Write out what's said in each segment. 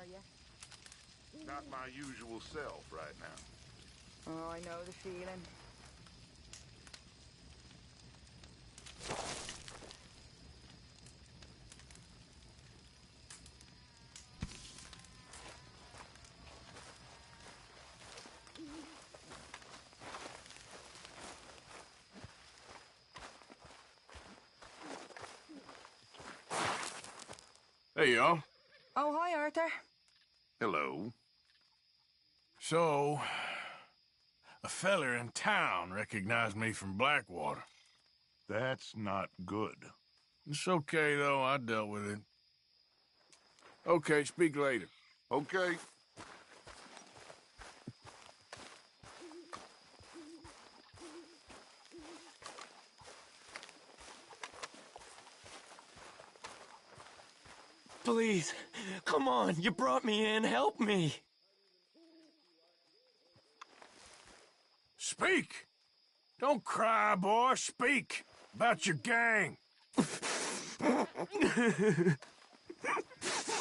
you? Not my usual self right now. Oh, I know the feeling. Hey, y'all. Oh, hi, Arthur. Hello. So, a feller in town recognized me from Blackwater. That's not good. It's okay, though. I dealt with it. Okay, speak later. Okay. Please, come on, you brought me in, help me. Speak! Don't cry, boy. Speak about your gang.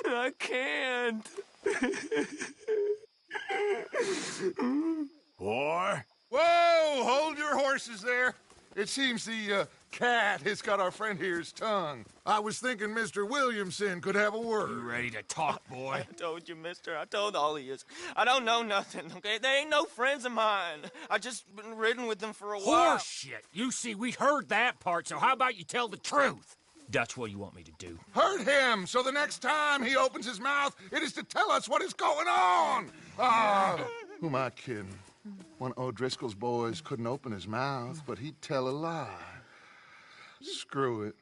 I can't. Boy. Whoa! Hold your horses there. It seems the cat has got our friend here's tongue. I was thinking Mr. Williamson could have a word. You ready to talk, boy? I told you, mister. I told all of you. I don't know nothing, okay? They ain't no friends of mine. I just been ridden with them for a while. Horse shit. You see, we heard that part, so how about you tell the truth? That's what you want me to do. Hurt him, so the next time he opens his mouth, it is to tell us what is going on. Who am I kidding? One of O'Driscoll's boys couldn't open his mouth, but he'd tell a lie. Screw it.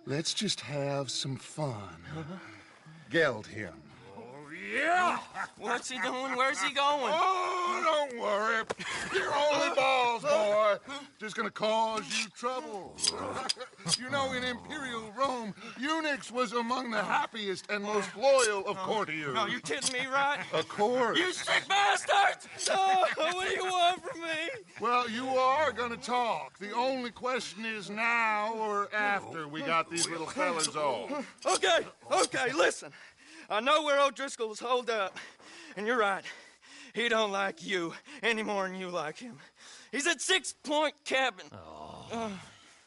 Let's just have some fun. Geld him. Yeah! What's he doing? Where's he going? Oh, don't worry. You're only balls, boy. Just gonna cause you trouble. You know, in Imperial Rome, eunuchs was among the happiest and most loyal of courtiers. No, you kidding me, right? Of course. You sick bastards! Oh, what do you want from me? Well, you are gonna talk. The only question is now or after we got these little fellas off. Okay, listen. I know where O'Driscoll's holed up, and you're right. He don't like you any more than you like him. He's at 6 Point Cabin.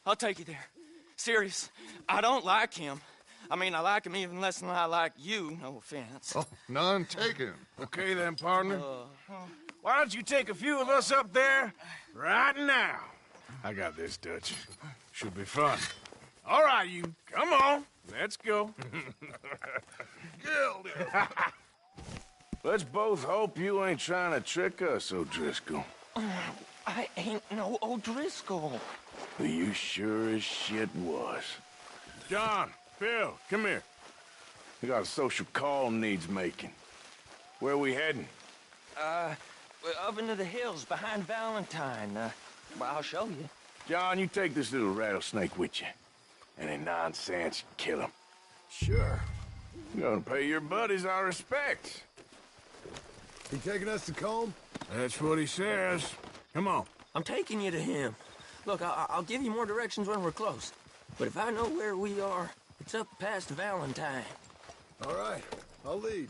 I'll take you there. Serious, I don't like him. I mean, I like him even less than I like you, no offense. Oh, none taken. Okay then, partner. Why don't you take a few of us up there right now? I got this, Dutch. Should be fun. All right, you. Come on. Let's go. Let's both hope you ain't trying to trick us, O'Driscoll. I ain't no O'Driscoll. You sure as shit was. John, Phil, come here. We got a social call needs making. Where we heading? Up into the hills behind Valentine. Well, I'll show you. John, you take this little rattlesnake with you. Any nonsense, kill him. Sure. You're gonna pay your buddies our respects. He taking us to Combe? That's what he says. Come on. I'm taking you to him. Look, I'll give you more directions when we're close. But if I know where we are, it's up past Valentine. All right, I'll lead.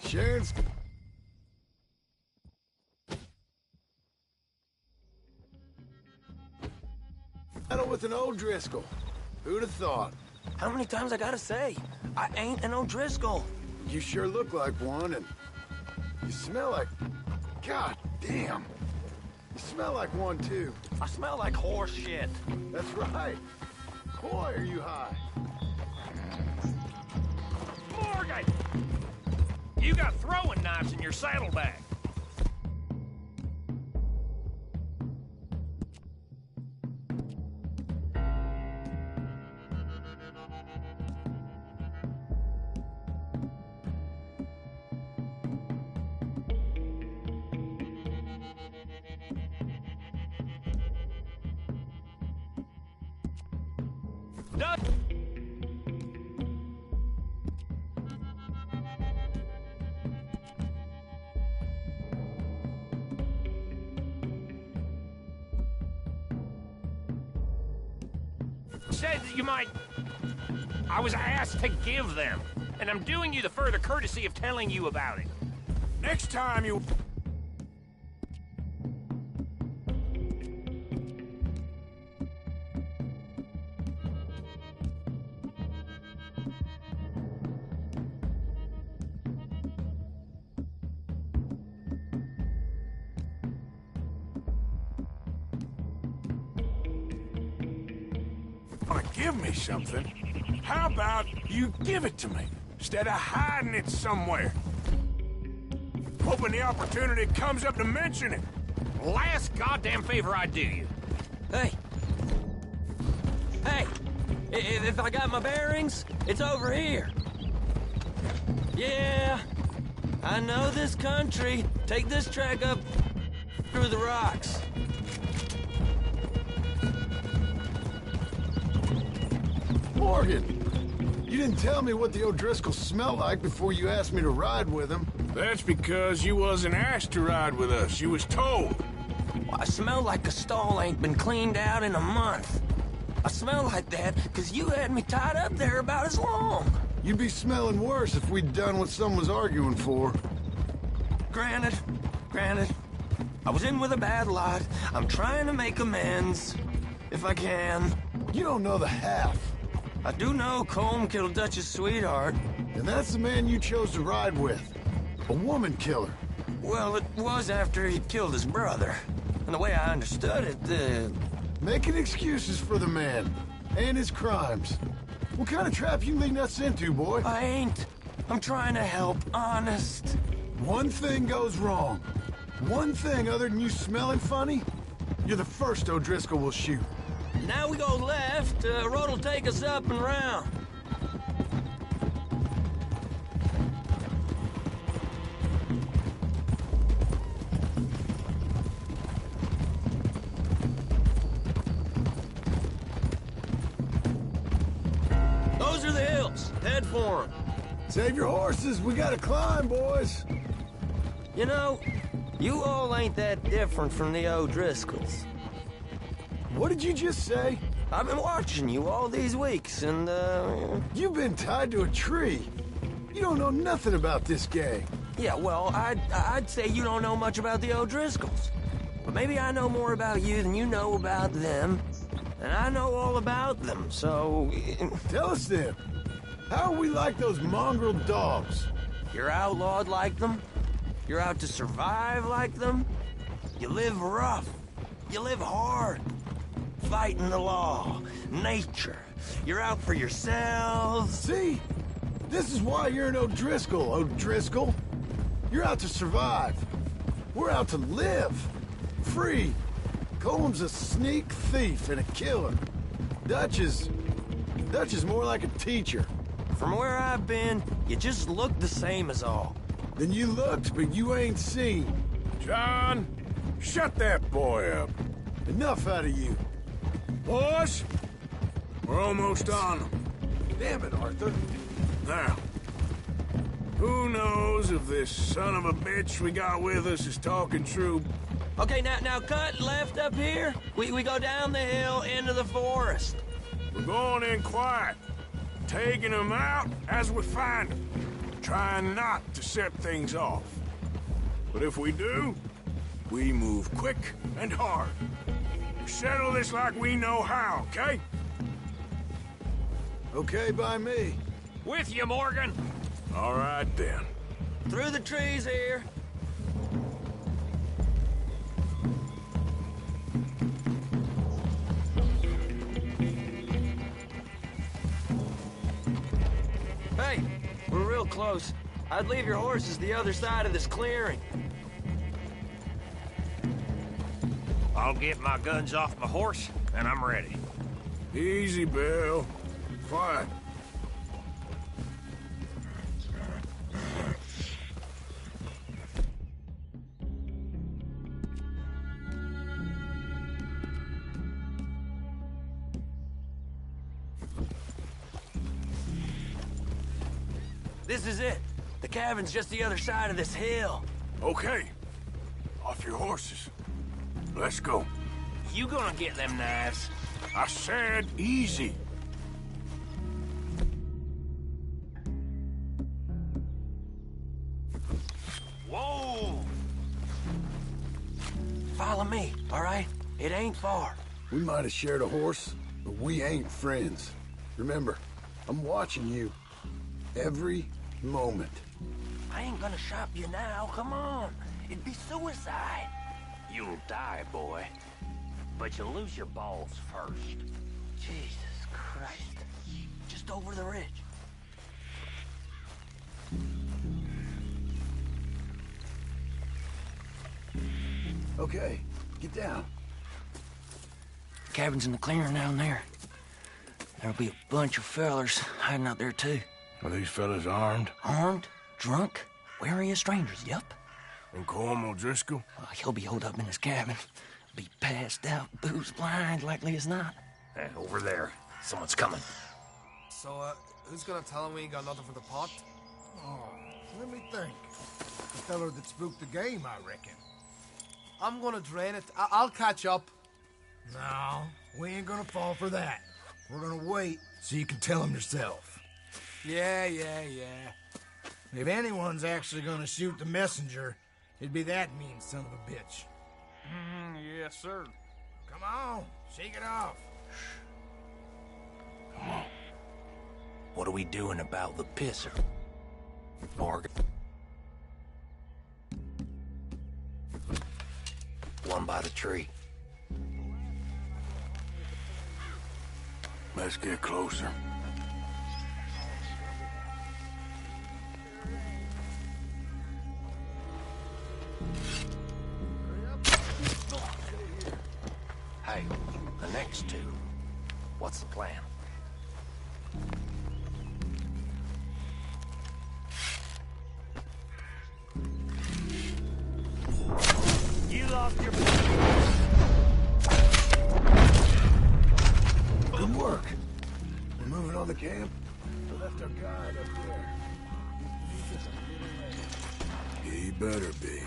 Sharon's... Battle with an O'Driscoll. Who'd have thought? How many times I gotta say? I ain't an O'Driscoll. You sure look like one, and you smell like... God damn. You smell like one, too. I smell like horse shit. That's right. Boy, are you high. Morgan! You got throwing knives in your saddlebag. Dutch! said that you might... I was asked to give them, and I'm doing you the further courtesy of telling you about it. Next time you... Want to give me something? How about you give it to me, instead of hiding it somewhere? Hoping the opportunity comes up to mention it. Last goddamn favor I do you. Hey! Hey! If I got my bearings, it's over here. Yeah, I know this country. Take this track up through the rocks. Morgan, you didn't tell me what the O'Driscolls smell like before you asked me to ride with them. That's because you wasn't asked to ride with us. You was told. I smell like a stall ain't been cleaned out in a month. I smell like that because you had me tied up there about as long. You'd be smelling worse if we'd done what some was arguing for. Granted. I was in with a bad lot. I'm trying to make amends, if I can. You don't know the half. I do know Colm killed Dutch's sweetheart. And that's the man you chose to ride with. A woman killer. Well, it was after he killed his brother. And the way I understood it, Making excuses for the man. And his crimes. What kind of trap you leading us into, boy? I ain't. I'm trying to help, honest. One thing goes wrong. One thing other than you smelling funny, you're the first O'Driscoll will shoot. Now we go left, road will take us up and round. Those are the hills. Head for them. Save your horses, we gotta climb, boys. You know, you all ain't that different from the O'Driscolls. What did you just say? I've been watching you all these weeks, and, You've been tied to a tree. You don't know nothing about this gang. yeah, well, I'd say you don't know much about the O'Driscolls. But maybe I know more about you than you know about them. And I know all about them, so... Tell us then. How are we like those mongrel dogs? You're outlawed like them? You're out to survive like them? You live rough. You live hard. Fighting the law. Nature. You're out for yourselves. See? This is why you're an O'Driscoll, O'Driscoll. You're out to survive. We're out to live. Free. Colm's a sneak thief and a killer. Dutch is more like a teacher. From where I've been, you just look the same as all. Then you looked, but you ain't seen. John, shut that boy up. Enough out of you. Boys, we're almost on them. Damn it, Arthur. Now, who knows if this son of a bitch we got with us is talking true? Okay, now cut left up here. We go down the hill into the forest. We're going in quiet, taking them out as we find them, trying not to set things off. But if we do, we move quick and hard. Settle this like we know how, okay? Okay by me. With you, Morgan. All right, then. Through the trees here. Hey, we're real close. I'd leave your horses the other side of this clearing. I'll get my guns off my horse, and I'm ready. Easy, Bill. Quiet. This is it. The cabin's just the other side of this hill. Okay. Off your horses. Let's go. You gonna get them knives? I said easy. Whoa! Follow me, all right? It ain't far. We might have shared a horse, but we ain't friends. Remember, I'm watching you. Every moment. I ain't gonna shop you now, come on. It'd be suicide. You'll die, boy. But you'll lose your balls first. Jesus Christ. Just over the ridge. Okay, get down. Cabin's in the clearing down there. There'll be a bunch of fellers hiding out there, too. Are these fellas armed? Armed, drunk, wary of strangers, yup. And Colm O'Driscoll? He'll be holed up in his cabin. Be passed out, booze blind, likely as not. Over there. Someone's coming. So, who's gonna tell him we ain't got nothing for the pot? Oh, let me think. The feller that spooked the game, I reckon. I'm gonna drain it. I'll catch up. No, we ain't gonna fall for that. We're gonna wait so you can tell him yourself. Yeah. If anyone's actually gonna shoot the messenger, it'd be that mean son of a bitch. Yes, sir. Come on, shake it off. Come on. What are we doing about the pisser? Morgan. One by the tree. Let's get closer. Hey, the next two. What's the plan? You lost your... Good work. We're moving on the camp. We left our guide up there. He better be.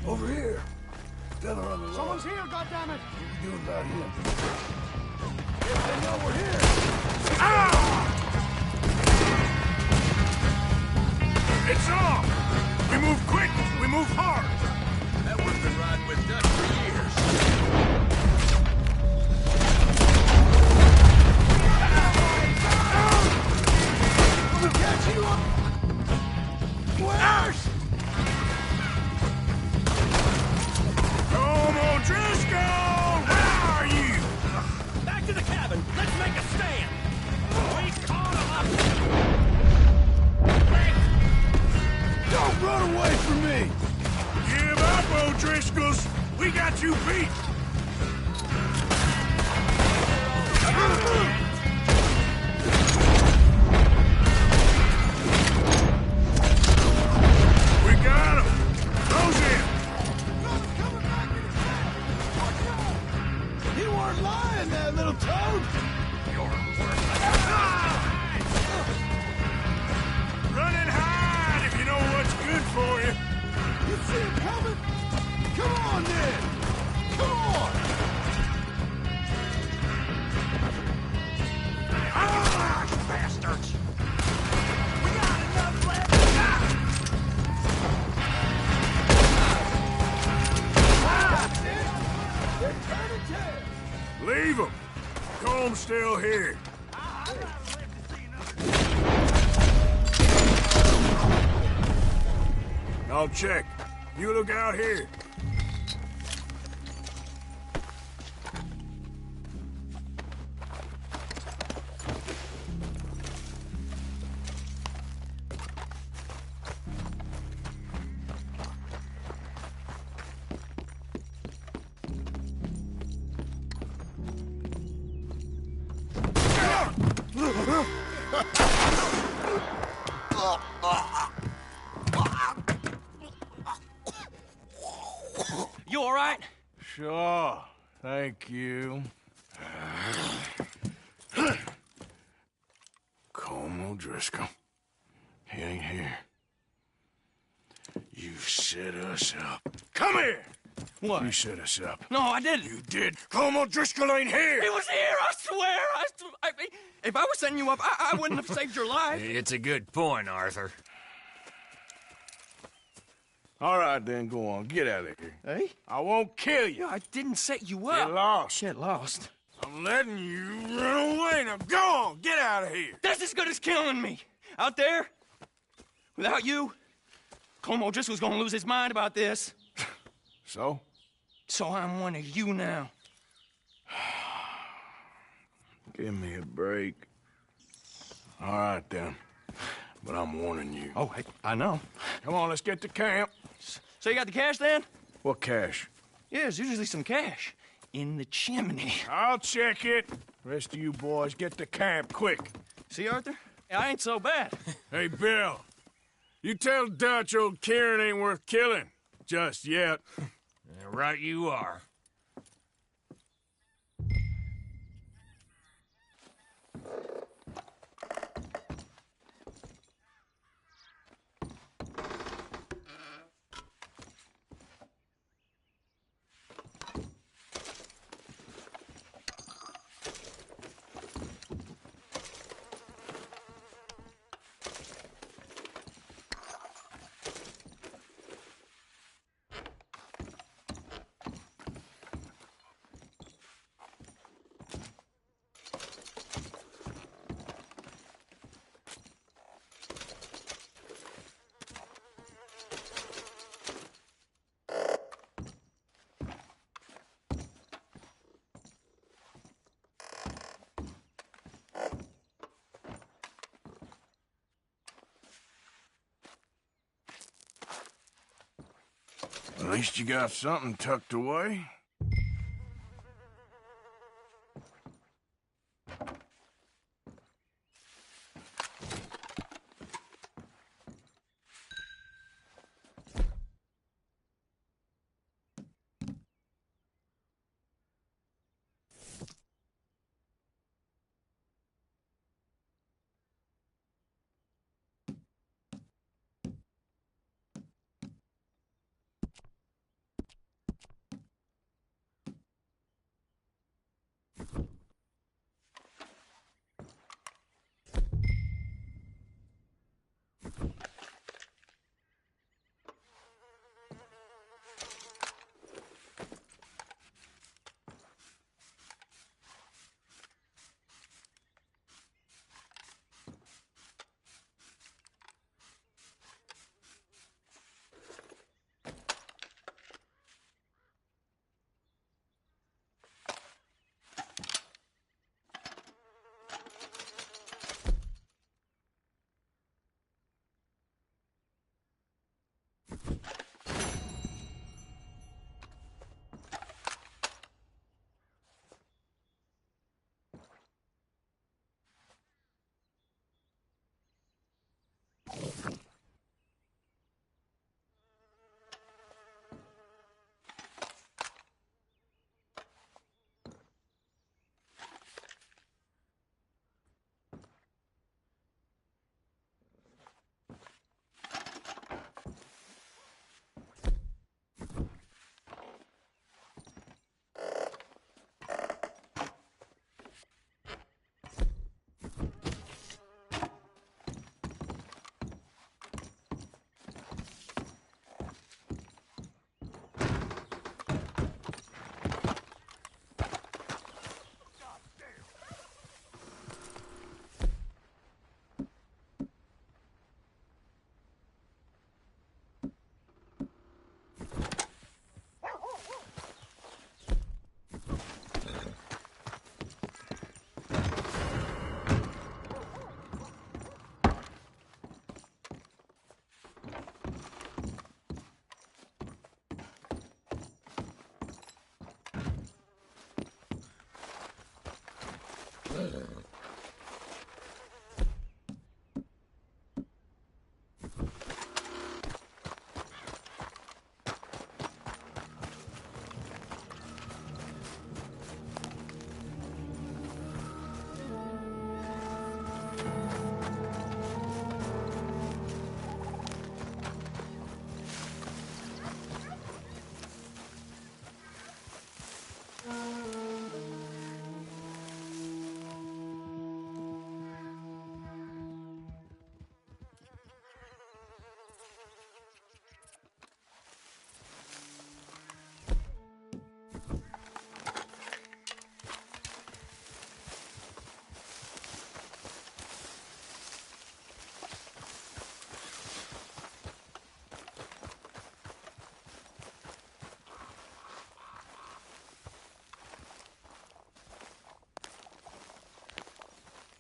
Over here. Fella on the Someone's here, goddammit! What are you doing about him? Yes, they know we're here. It's on! We move quick, we move hard! That one's been riding with Dutch for years. We'll catch you up! Where's? Colm O'Driscoll! Where are you? Back to the cabin! Let's make a stand! We caught him up! Don't run away from me! Give up, O'Driscolls! We got you beat! We got him! Close in! You weren't lying, that little toad! Run and hide if you know what's good for you! You see him coming? Come on, then! Come on! Ah, bastards! We got enough left! They're turning tails! Leave him! Colm's still here. I'll check. You look out here. You all right? Sure. Thank you. Colm O'Driscoll. He ain't here. You set us up. Come here! What? You set us up. No, I didn't. You did. Colm O'Driscoll ain't here! He was here, I swear. If I was setting you up, I wouldn't have saved your life. It's a good point, Arthur. All right, then, go on. Get out of here. Hey? I won't kill you. I didn't set you Get up. lost. Get lost. I'm letting you run away. Now go on. Get out of here. That's as good as killing me. Out there, without you, Colm O'Driscoll's gonna lose his mind about this. So? So I'm one of you now. Give me a break. All right, then. But I'm warning you. Oh, I know. Come on, let's get to camp. So you got the cash then? What cash? Yeah, there's usually some cash in the chimney. I'll check it. Rest of you boys, get to camp, quick. See, Arthur? I ain't so bad. Hey, Bill. You tell Dutch old Kieran ain't worth killing. Just yet. Right you are. At least you got something tucked away.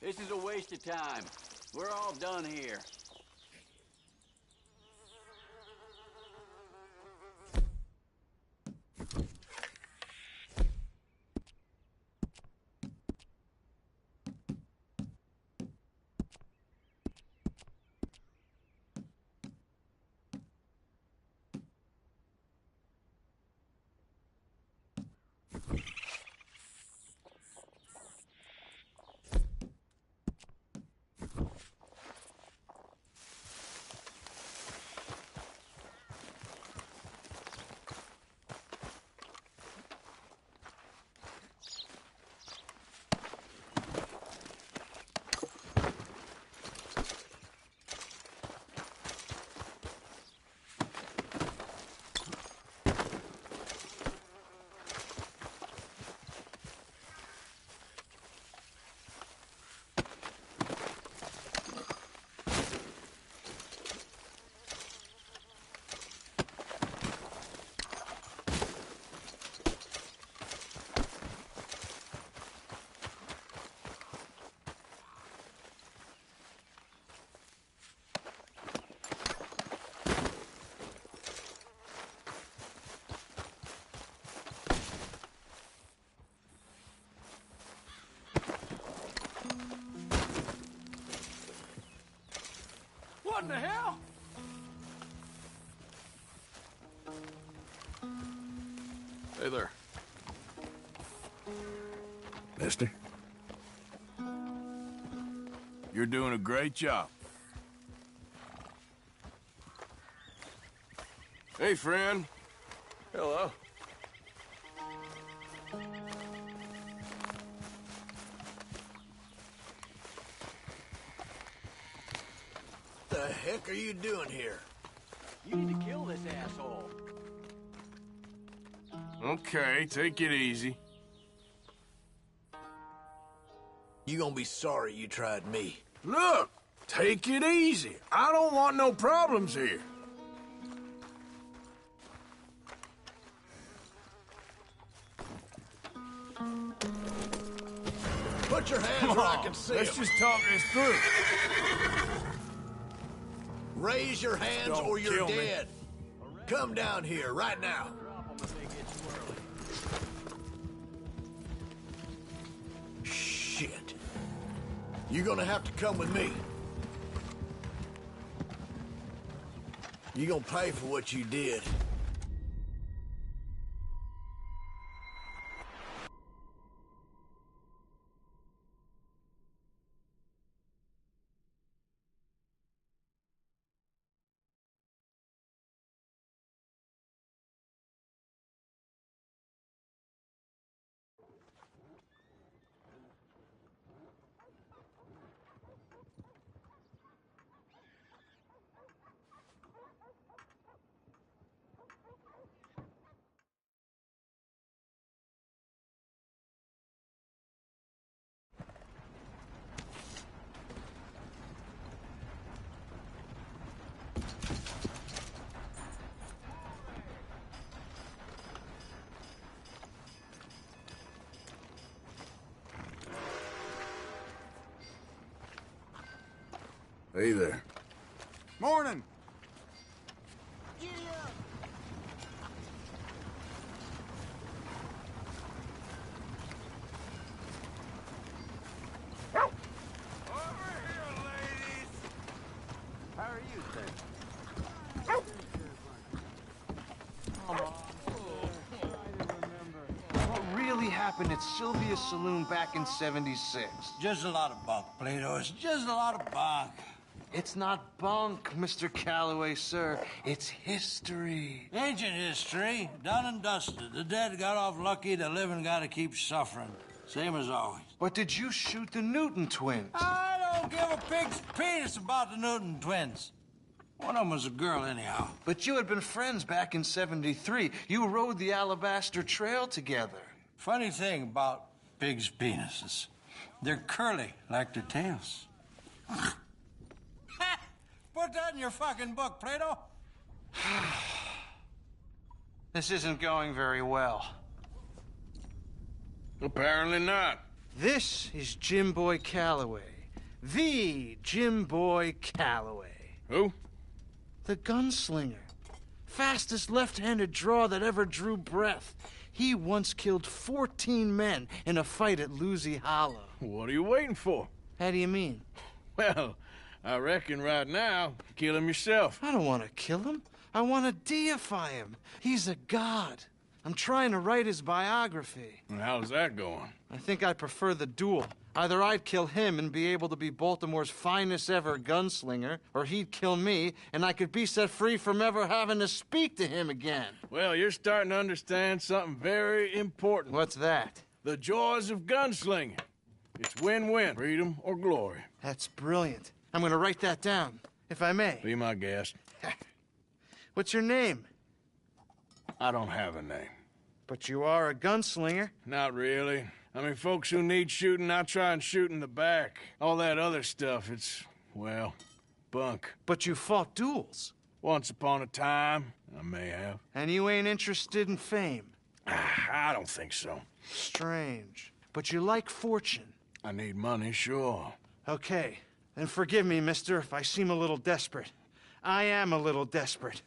This is a waste of time. We're all done here. What in the hell? Hey there. Mister? You're doing a great job. Hey, friend. Hello. What the heck are you doing here? You need to kill this asshole. Okay, take it easy. You gonna be sorry you tried me. Look, take it easy. I don't want no problems here. Put your hands where I can see Let's 'em. just talk this through. Raise your hands Don't or you're kill me. dead. Come down here right now. Drop 'em if they get swirly. Shit. You're gonna have to come with me. You're gonna pay for what you did. Hey there. Morning. What really happened at Sylvia's Saloon back in '76? Just a lot of bunk, Plato. It's just a lot of bunk. It's not bunk, Mr. Calloway, sir. It's history. Ancient history, done and dusted. The dead got off lucky, the living gotta keep suffering. Same as always. But did you shoot the Newton twins? I don't give a pig's penis about the Newton twins. One of them was a girl, anyhow. But you had been friends back in '73. You rode the Alabaster Trail together. Funny thing about pigs' penises. They're curly, like their tails. Put that in your fucking book, Plato. This isn't going very well. Apparently not. This is Jim Boy Calloway. The Jim Boy Calloway. Who? The gunslinger. Fastest left-handed draw that ever drew breath. He once killed 14 men in a fight at Lucy Hollow. What are you waiting for? How do you mean? Well, I reckon right now, kill him yourself. I don't want to kill him. I want to deify him. He's a god. I'm trying to write his biography. And how's that going? I think I prefer the duel. Either I'd kill him and be able to be Baltimore's finest ever gunslinger, or he'd kill me and I could be set free from ever having to speak to him again. Well, you're starting to understand something very important. What's that? The joys of gunslinging. It's win-win, freedom or glory. That's brilliant. I'm going to write that down, if I may. Be my guest. What's your name? I don't have a name. But you are a gunslinger. Not really. I mean, folks who need shooting, I try and shoot in the back. All that other stuff, it's, well, bunk. But you fought duels. Once upon a time, I may have. And you ain't interested in fame. I don't think so. Strange. But you like fortune. I need money, sure. Okay. Then forgive me, mister, if I seem a little desperate. I am a little desperate.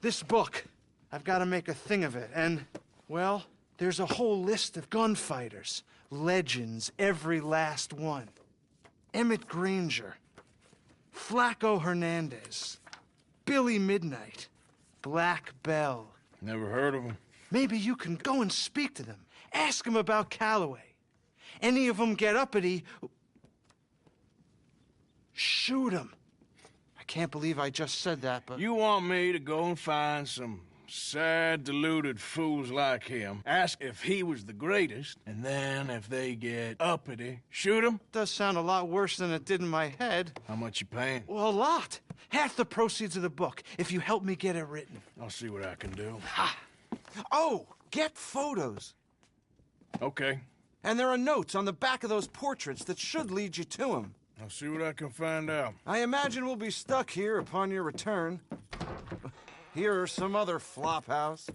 This book, I've got to make a thing of it, and, well, there's a whole list of gunfighters. Legends, every last one. Emmett Granger. Flaco Hernandez. Billy Midnight. Black Bell. Never heard of him. Maybe you can go and speak to them. Ask them about Calloway. Any of them get uppity, shoot them. I can't believe I just said that, but... You want me to go and find some sad, deluded fools like him, ask if he was the greatest, and then if they get uppity, shoot him? Does sound a lot worse than it did in my head. How much you paying? Well, a lot. Half the proceeds of the book, if you help me get it written. I'll see what I can do. Ha! Oh, get photos. Okay. And there are notes on the back of those portraits that should lead you to him. I'll see what I can find out. I imagine we'll be stuck here upon your return. Here are some other flophouse.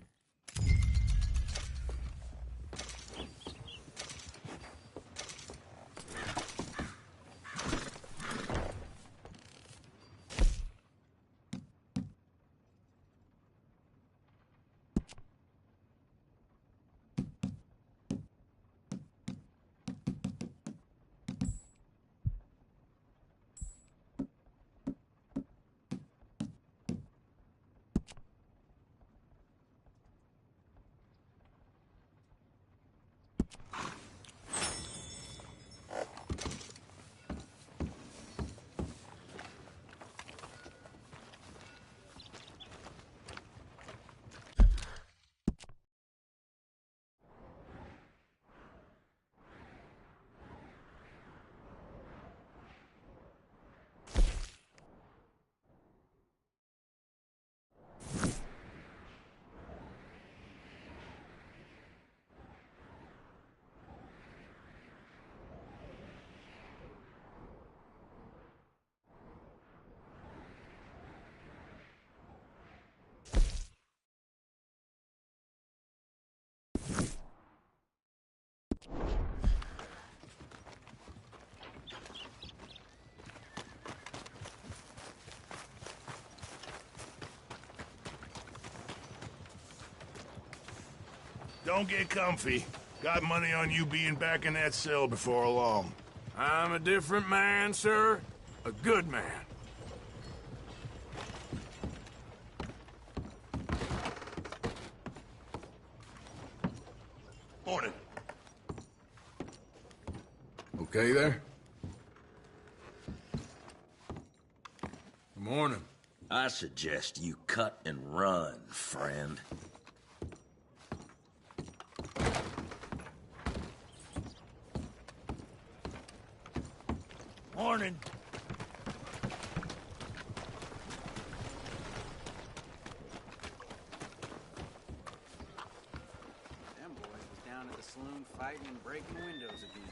Don't get comfy. Got money on you being back in that cell before long. I'm a different man, sir. A good man. Morning. Okay there? Good morning. I suggest you cut and run, friend. Morning. Them boys was down at the saloon fighting and breaking windows again.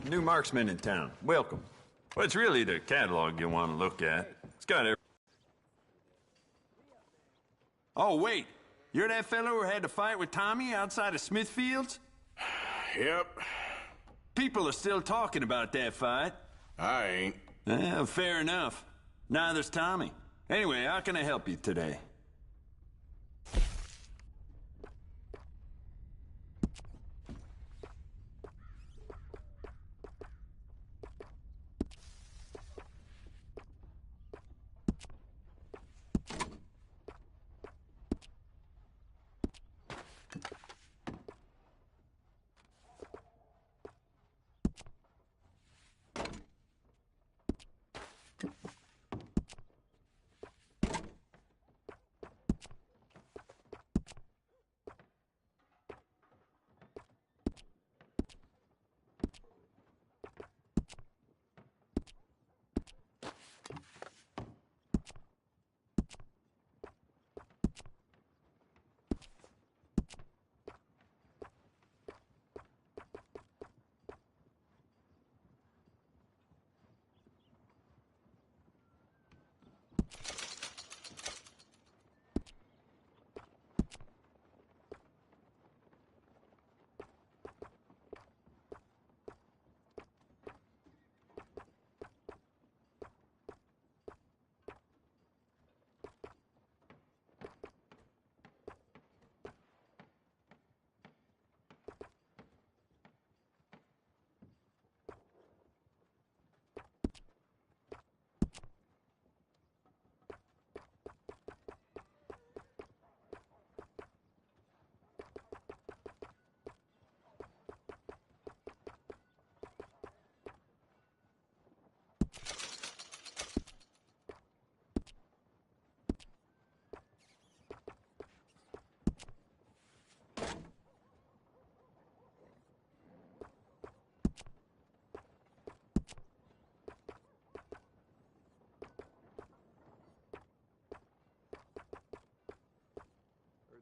New marksman in town. Welcome. Well, it's really the catalog you want to look at. It's got every... Oh, wait. You're that fellow who had to fight with Tommy outside of Smithfield's? Yep. People are still talking about that fight. I ain't. Fair enough. Neither's Tommy. Anyway, how can I help you today?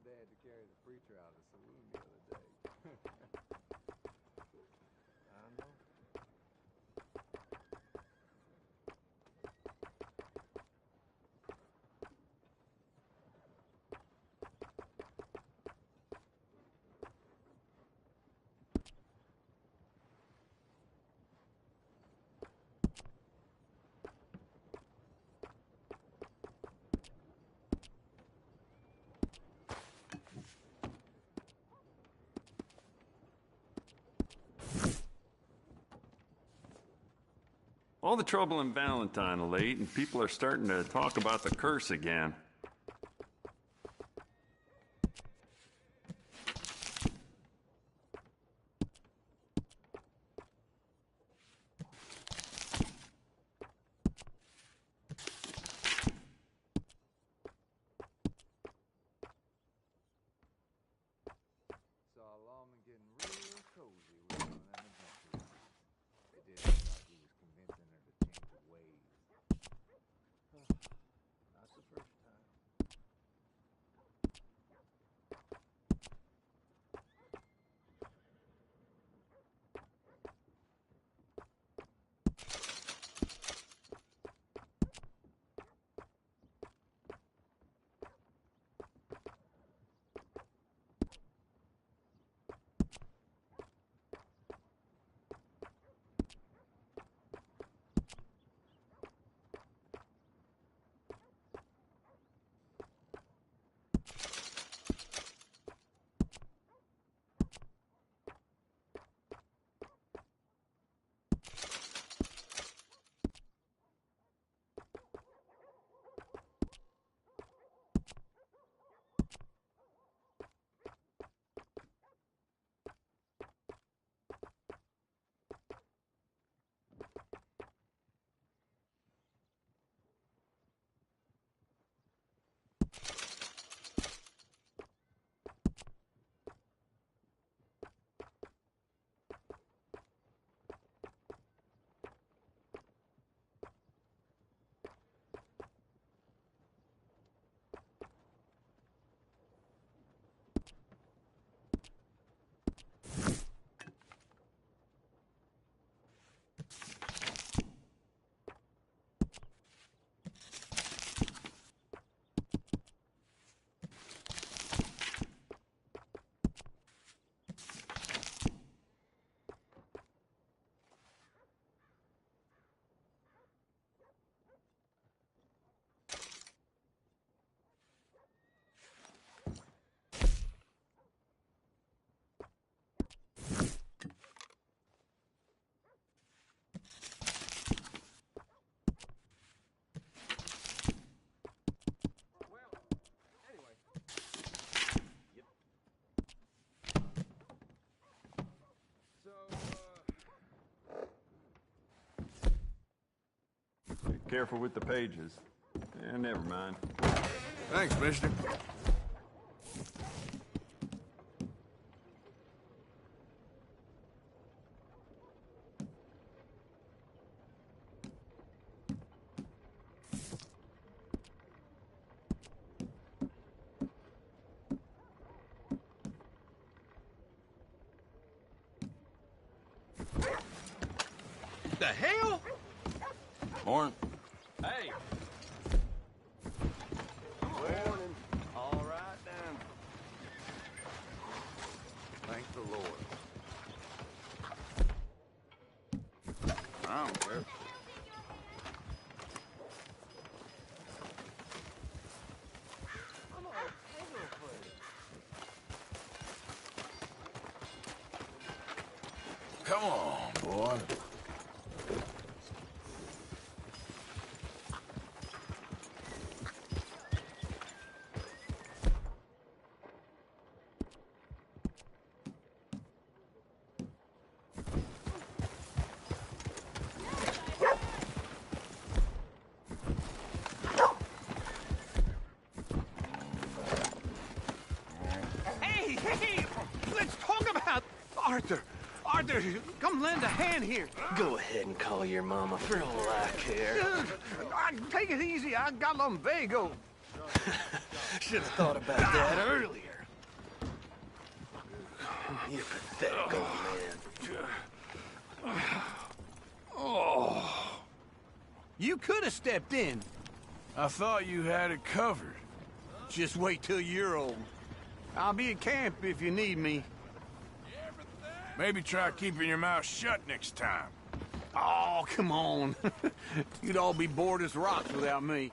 They had to carry the preacher out of the saloon the other day. I know. All the trouble in Valentine of late, and people are starting to talk about the curse again. Saw a lawman getting real cozy with one of them adventures. It did look like he was convincing her to change her ways. Not the first time. Be careful with the pages. Never mind. Thanks, mister. The hell? Morning. Hey. Morning. All right, then. Thank the Lord. I don't care. Come on, boy. Hey, let's talk about Arthur. Arthur, come lend a hand here. Go ahead and call your mama for all I care. Take it easy. I got lumbago. Should have thought about that earlier. You pathetic old man. Oh. You could have stepped in. I thought you had it covered. Just wait till you're old. I'll be at camp if you need me. Maybe try keeping your mouth shut next time. Oh, come on. You'd all be bored as rocks without me.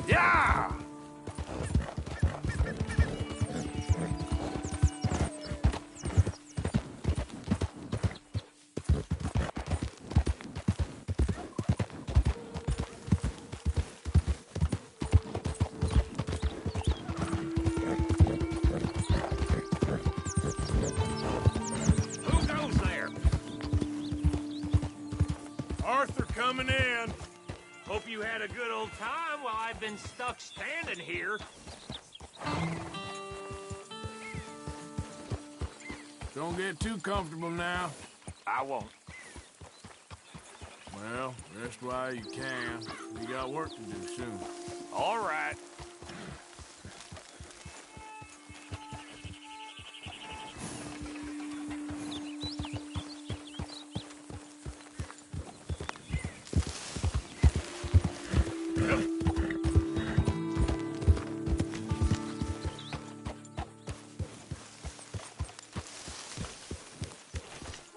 Yeah! Who goes there? Arthur coming in. Hope you had a good old time while I've been stuck standing here. Don't get too comfortable now. I won't. Well, rest while you can. You got work to do soon. All right.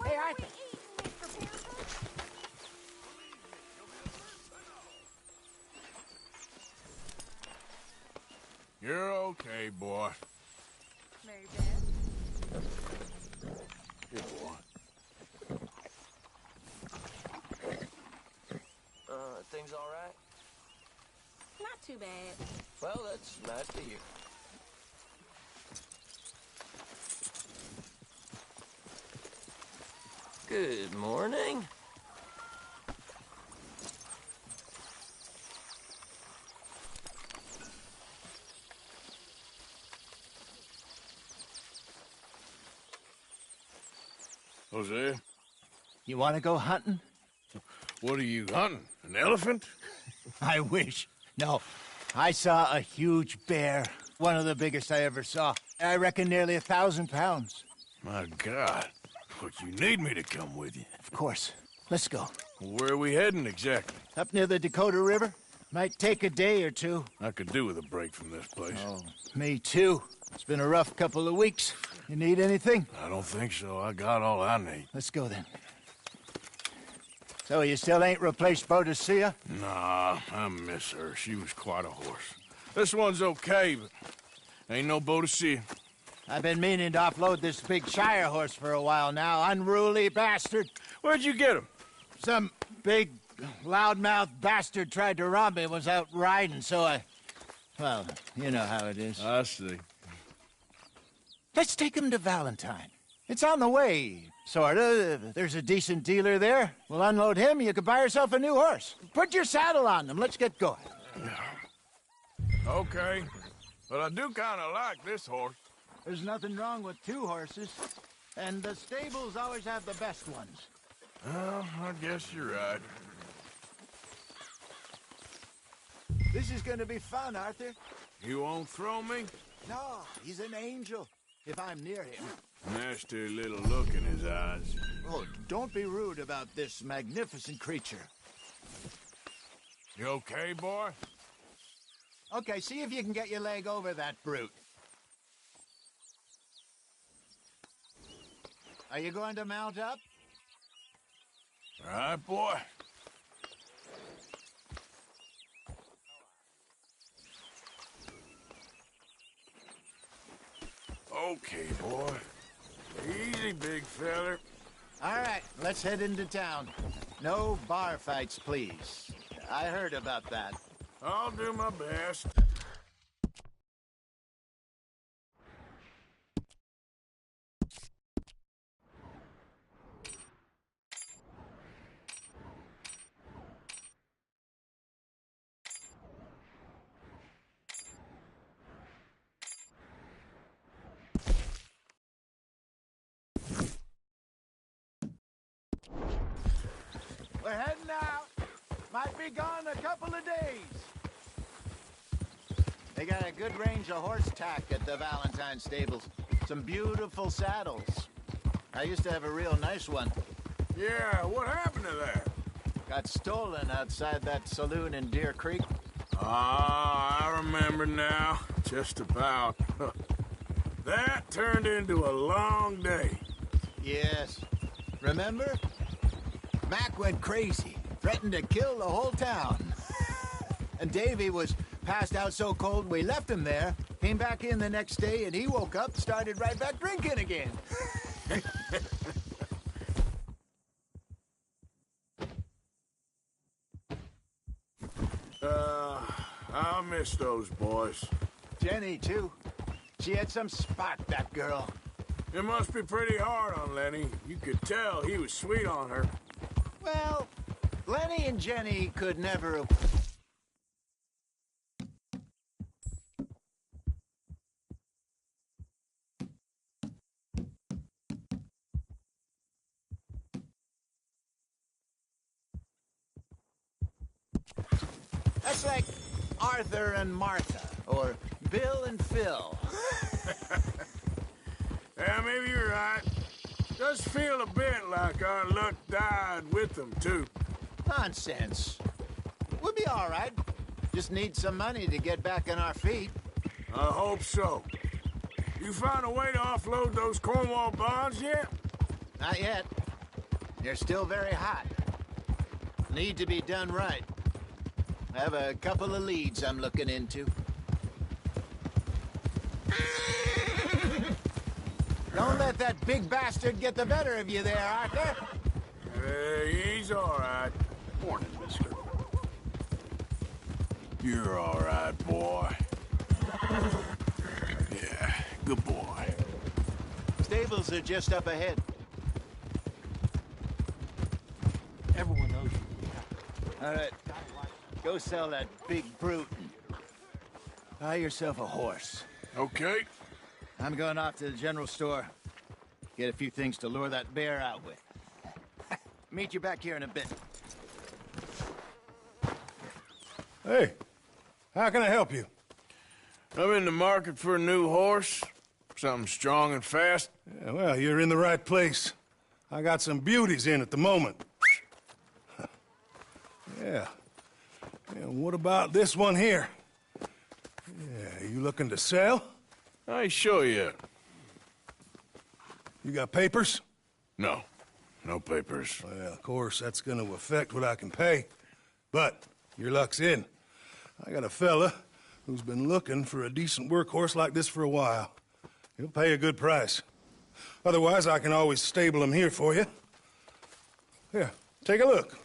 Hey, Arthur. You're okay, boy. Mary Beth. Here, boy. Things all right? Not too bad. Well, that's nice to hear. Good morning. Jose, You want to go hunting? what are you hunting? An elephant? I wish. No. I saw a huge bear. One of the biggest I ever saw. I reckon nearly 1,000 pounds. My God. But you need me to come with you. Of course. Let's go. Where are we heading exactly? Up near the Dakota River. Might take a day or two. I could do with a break from this place. Oh, me too. It's been a rough couple of weeks. You need anything? I don't think so. I got all I need. Let's go then. So you still ain't replaced Boadicea? Nah, I miss her. She was quite a horse. This one's okay, but ain't no Boadicea. I've been meaning to offload this big Shire horse for a while now. Unruly bastard. Where'd you get him? Some big, loudmouth bastard tried to rob me, was out riding, so I... Well, you know how it is. I see. Let's take him to Valentine. It's on the way, sorta. There's a decent dealer there. We'll unload him, you could buy yourself a new horse. Put your saddle on them, let's get going. Okay, but I do kind of like this horse. There's nothing wrong with two horses, and the stables always have the best ones. Well, I guess you're right. This is gonna be fun, Arthur. You won't throw me? No, he's an angel, if I'm near him. Nasty little look in his eyes. Oh, don't be rude about this magnificent creature. You okay, boy? Okay, see if you can get your leg over that brute. Are you going to mount up? All right, boy. Okay, boy. Easy, big feller. All right, let's head into town. No bar fights, please. I heard about that. I'll do my best. We're heading out. Might be gone a couple of days. They got a good range of horse tack at the Valentine stables. Some beautiful saddles. I used to have a real nice one. Yeah, what happened to that? Got stolen outside that saloon in Deer Creek. Ah, I remember now. Just about. That turned into a long day. Yes. Remember? Mac went crazy, threatened to kill the whole town. And Davy was passed out so cold we left him there, came back in the next day, and he woke up, started right back drinking again. I'll miss those boys. Jenny, too. She had some spot, that girl. It must be pretty hard on Lenny. You could tell he was sweet on her. Well, Lenny and Jenny could never... That's like Arthur and Martha, or Bill and Phil. Yeah, maybe you're right. Does feel a bit like our luck died with them, too. Nonsense. We'll be all right. Just need some money to get back on our feet. I hope so. You found a way to offload those Cornwall bonds yet? Not yet. They're still very hot. Need to be done right. I have a couple of leads I'm looking into. Don't let that big bastard get the better of you there, Arthur. He's all right. Morning, mister. You're all right, boy. Yeah, good boy. Stables are just up ahead. Everyone knows you. All right. Go sell that big brute. Buy yourself a horse. Okay. I'm going off to the general store. Get a few things to lure that bear out with. Meet you back here in a bit. Hey, how can I help you? I'm in the market for a new horse. Something strong and fast. Yeah, well, you're in the right place. I got some beauties in at the moment. Yeah. And what about this one here? Yeah, you looking to sell? I ain't sure yet. You got papers? No. No papers. Well, of course, that's gonna affect what I can pay. But your luck's in. I got a fella who's been looking for a decent workhorse like this for a while. He'll pay a good price. Otherwise, I can always stable him here for you. Here, take a look.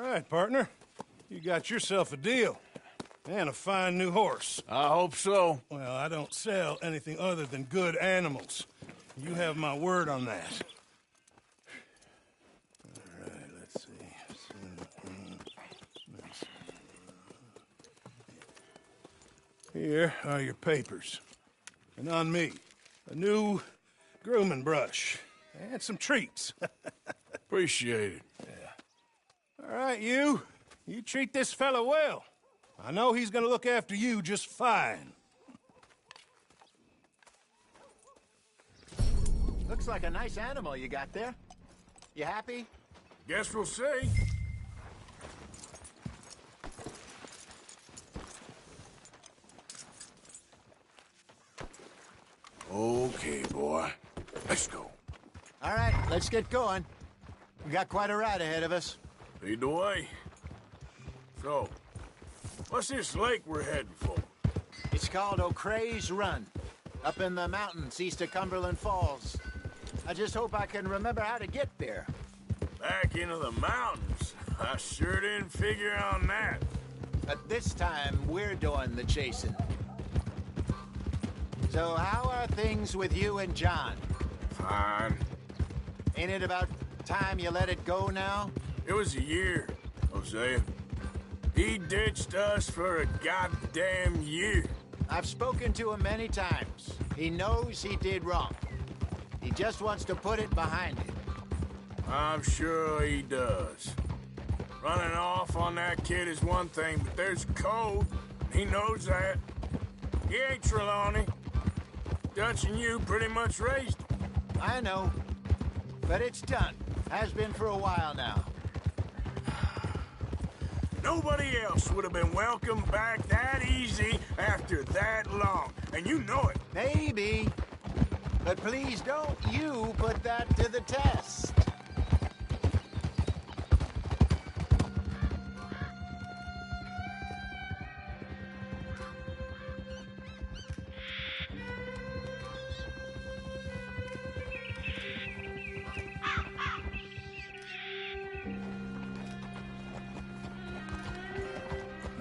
right, partner. You got yourself a deal. And a fine new horse. I hope so. Well, I don't sell anything other than good animals. You have my word on that. All right, let's see. Here are your papers. And on me, a new grooming brush. And some treats. Appreciate it. Yeah. All right, you. You treat this fella well. I know he's gonna look after you just fine. Looks like a nice animal you got there. You happy? Guess we'll see. Okay, boy. Let's go. All right, let's get going. We got quite a ride ahead of us. Lead the way. So, what's this lake we're heading for? It's called O'Creagh's Run, up in the mountains east of Cumberland Falls. I just hope I can remember how to get there. Back into the mountains? I sure didn't figure on that. But this time, we're doing the chasing. So how are things with you and John? Fine. Ain't it about time you let it go now? It was a year, Hosea. He ditched us for a goddamn year. I've spoken to him many times. He knows he did wrong. He just wants to put it behind him. I'm sure he does. Running off on that kid is one thing, but there's code. He knows that. He ain't Trelawney. Dutch and you pretty much raised him. I know. But it's done. Has been for a while now. Nobody else would have been welcomed back that easy after that long. And you know it. Maybe. But please don't you put that to the test.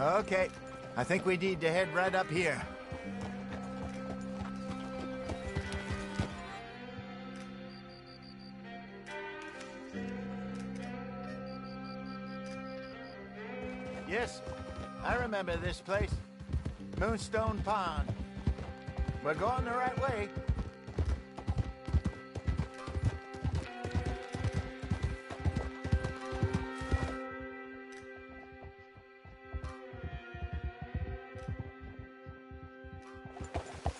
Okay, I think we need to head right up here. Yes, I remember this place. Moonstone Pond. We're going the right way.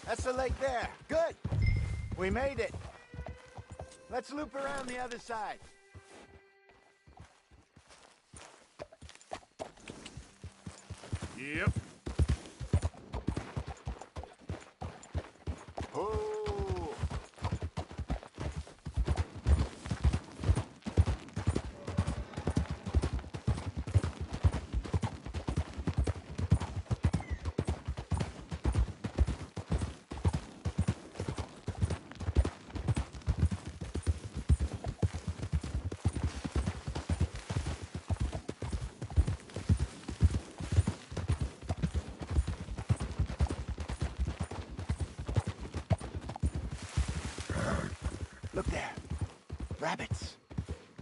That's the lake there. Good. We made it. Let's loop around the other side. Yep. Oh. Look there. Rabbits.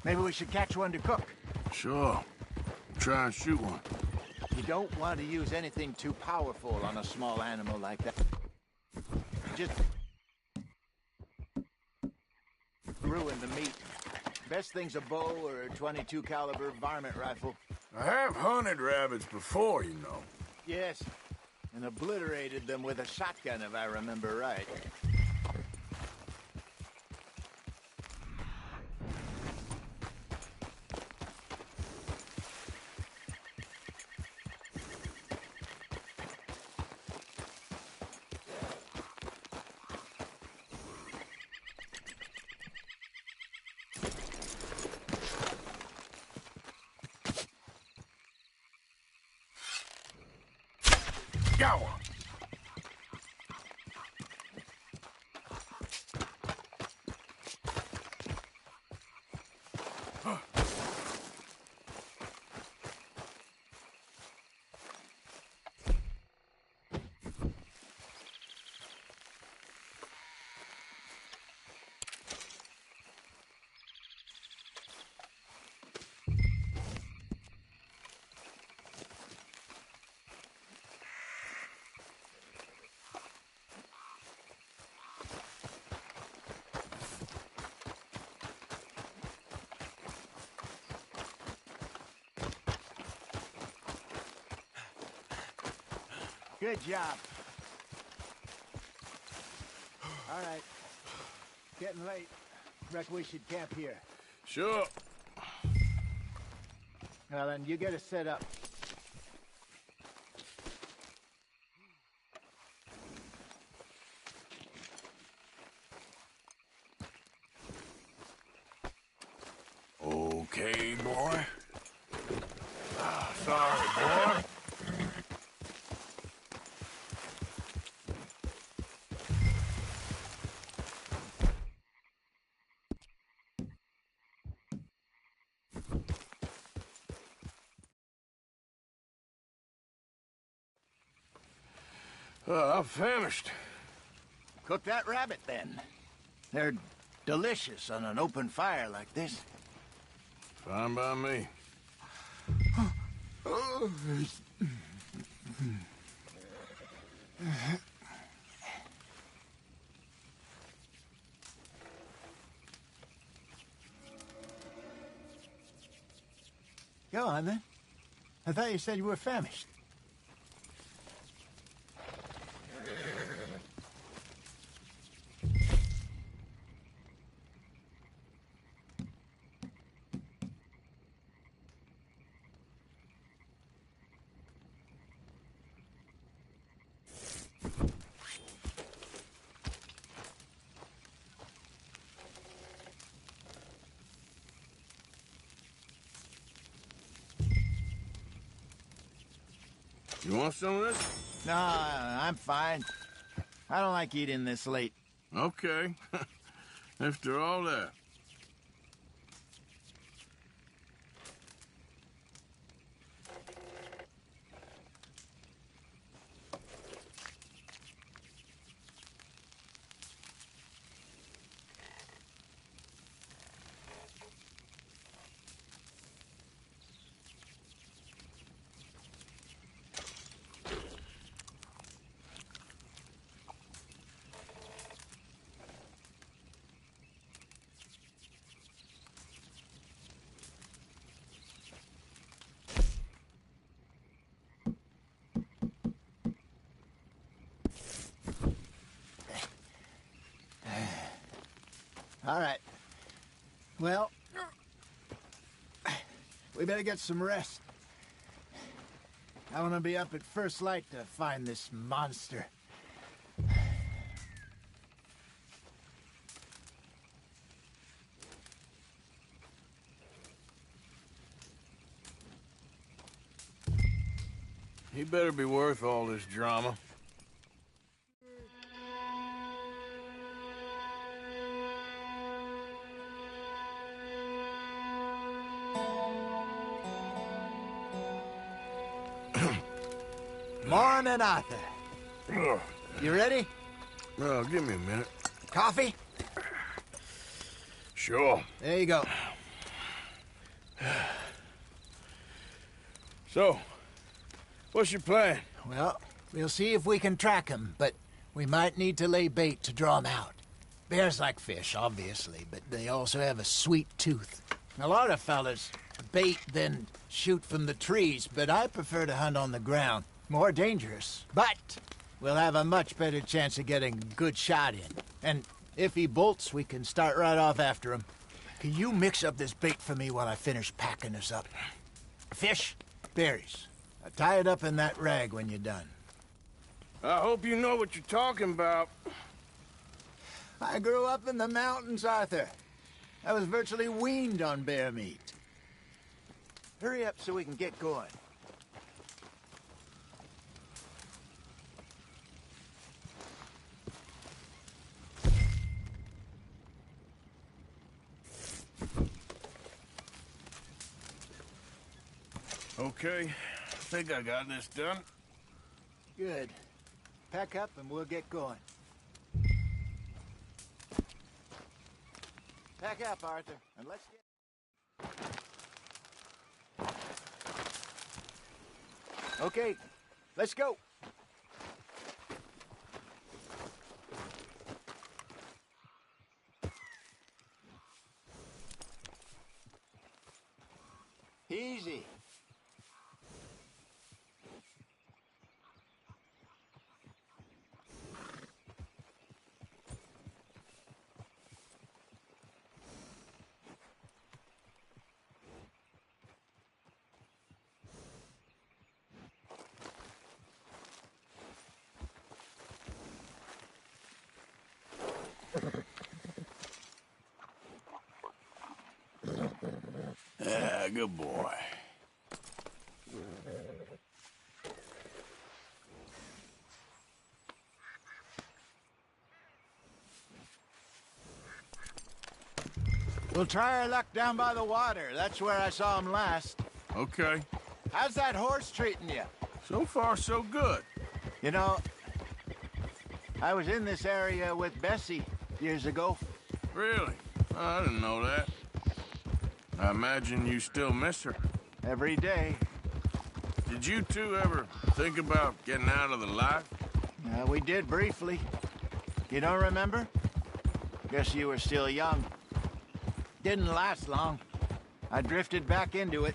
Maybe we should catch one to cook. Sure. Try and shoot one. You don't want to use anything too powerful on a small animal like that. Just ruin the meat. Best thing's a bow or a .22 caliber varmint rifle. I have hunted rabbits before, you know. Yes, and obliterated them with a shotgun, if I remember right. Got one. Good job. All right. Getting late. Reckon we should camp here. Sure. Well, then, you get us set up. Okay, boy. Sorry, boy. I'm famished. Cook that rabbit, then. They're delicious on an open fire like this. Fine by me. Go on, then. I thought you said you were famished. You want some of this? No, I'm fine. I don't like eating this late. Okay. After all that. All right. Well, we better get some rest. I want to be up at first light to find this monster. He better be worth all this drama. Morning, Arthur. You ready? Well, give me a minute. Coffee? Sure. There you go. So, what's your plan? Well, we'll see if we can track him, but we might need to lay bait to draw him out. Bears like fish, obviously, but they also have a sweet tooth. A lot of fellas bait, then shoot from the trees, but I prefer to hunt on the ground. More dangerous, but we'll have a much better chance of getting a good shot in. And if he bolts, we can start right off after him. Can you mix up this bait for me while I finish packing this up? Fish, berries. Tie it up in that rag when you're done. I hope you know what you're talking about. I grew up in the mountains, Arthur. I was virtually weaned on bear meat. Hurry up so we can get going. Okay, I think I got this done. Good. Pack up and we'll get going. Pack up, Arthur, and let's get... Okay, let's go. Easy. Yeah, good boy. We'll try our luck down by the water. That's where I saw him last. Okay. How's that horse treating you? So far, so good. You know, I was in this area with Bessie years ago. Really? I didn't know that. I imagine you still miss her. Every day. Did you two ever think about getting out of the life? We did briefly. You don't remember? Guess you were still young. Didn't last long. I drifted back into it.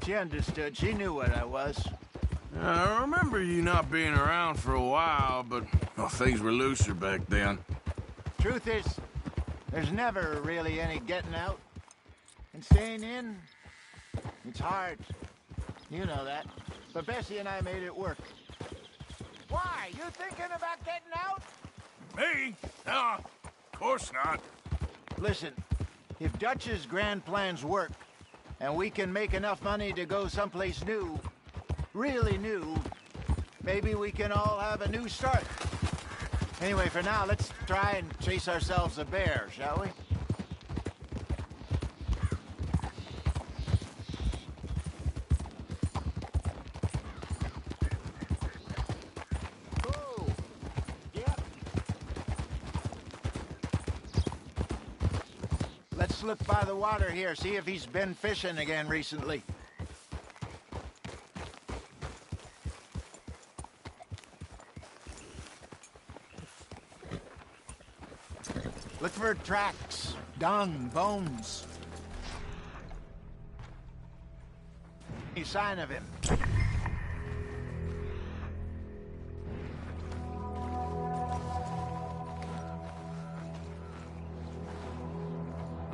She understood. She knew what I was. I remember you not being around for a while, but well, things were looser back then. Truth is, there's never really any getting out. And staying in, it's hard. You know that. But Bessie and I made it work. Why? You thinking about getting out? Me? No, of course not. Listen, if Dutch's grand plans work, and we can make enough money to go someplace new, really new, maybe we can all have a new start. Anyway, for now, let's try and chase ourselves a bear, shall we? Let's look by the water here, see if he's been fishing again recently. Look for tracks, dung, bones. Any sign of him?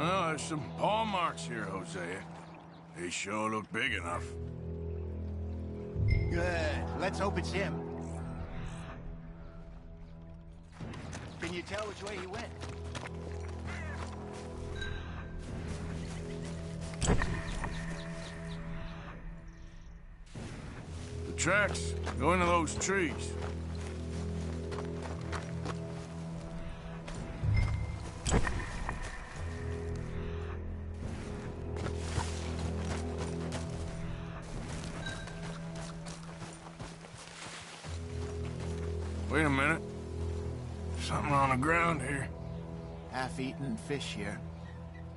Oh, there's some paw marks here, Hosea. They sure look big enough. Good. Let's hope it's him. Can you tell which way he went? The tracks go into those trees. Wait a minute. Something on the ground here. Half-eaten fish here.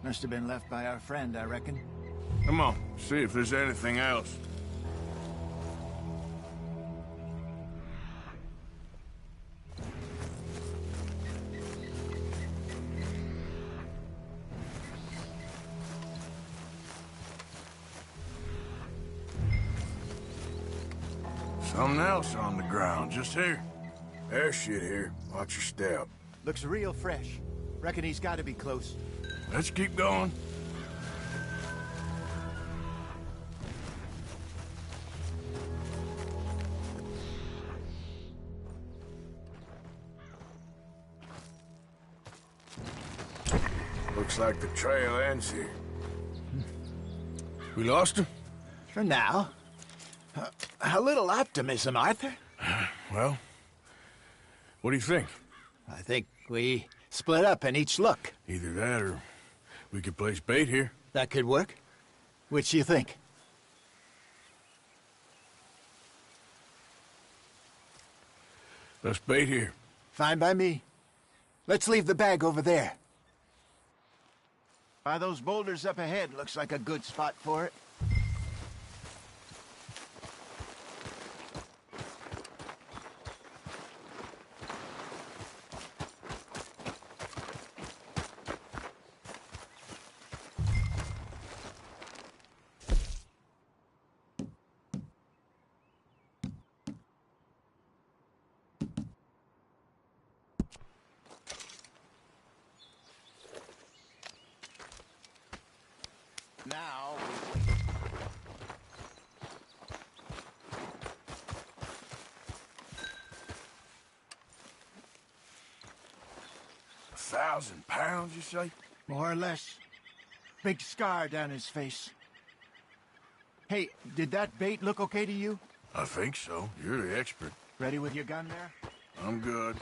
Must have been left by our friend, I reckon. Come on, see if there's anything else. Something else on the ground, just here. There's shit here. Watch your step. Looks real fresh. Reckon he's got to be close. Let's keep going. Looks like the trail ends here. We lost him? For now. A little optimism, Arthur. Well, what do you think? I think we split up and each look. Either that or we could place bait here. That could work. Which do you think? Let's bait here. Fine by me. Let's leave the bag over there. By those boulders up ahead, looks like a good spot for it. Now, £1,000, you say? more or less. big scar down his face. Hey, did that bait look okay to you? I think so. You're the expert. Ready with your gun there? I'm good.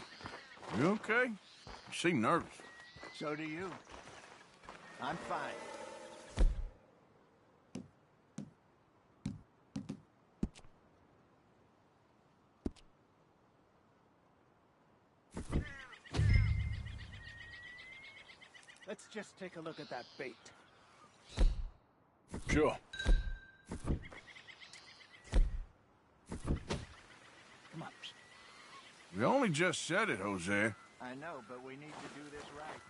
You okay? You seem nervous. So do you. I'm fine. Let's just take a look at that bait. Sure. Come on. We only just said it, Jose. I know, but we need to do this right.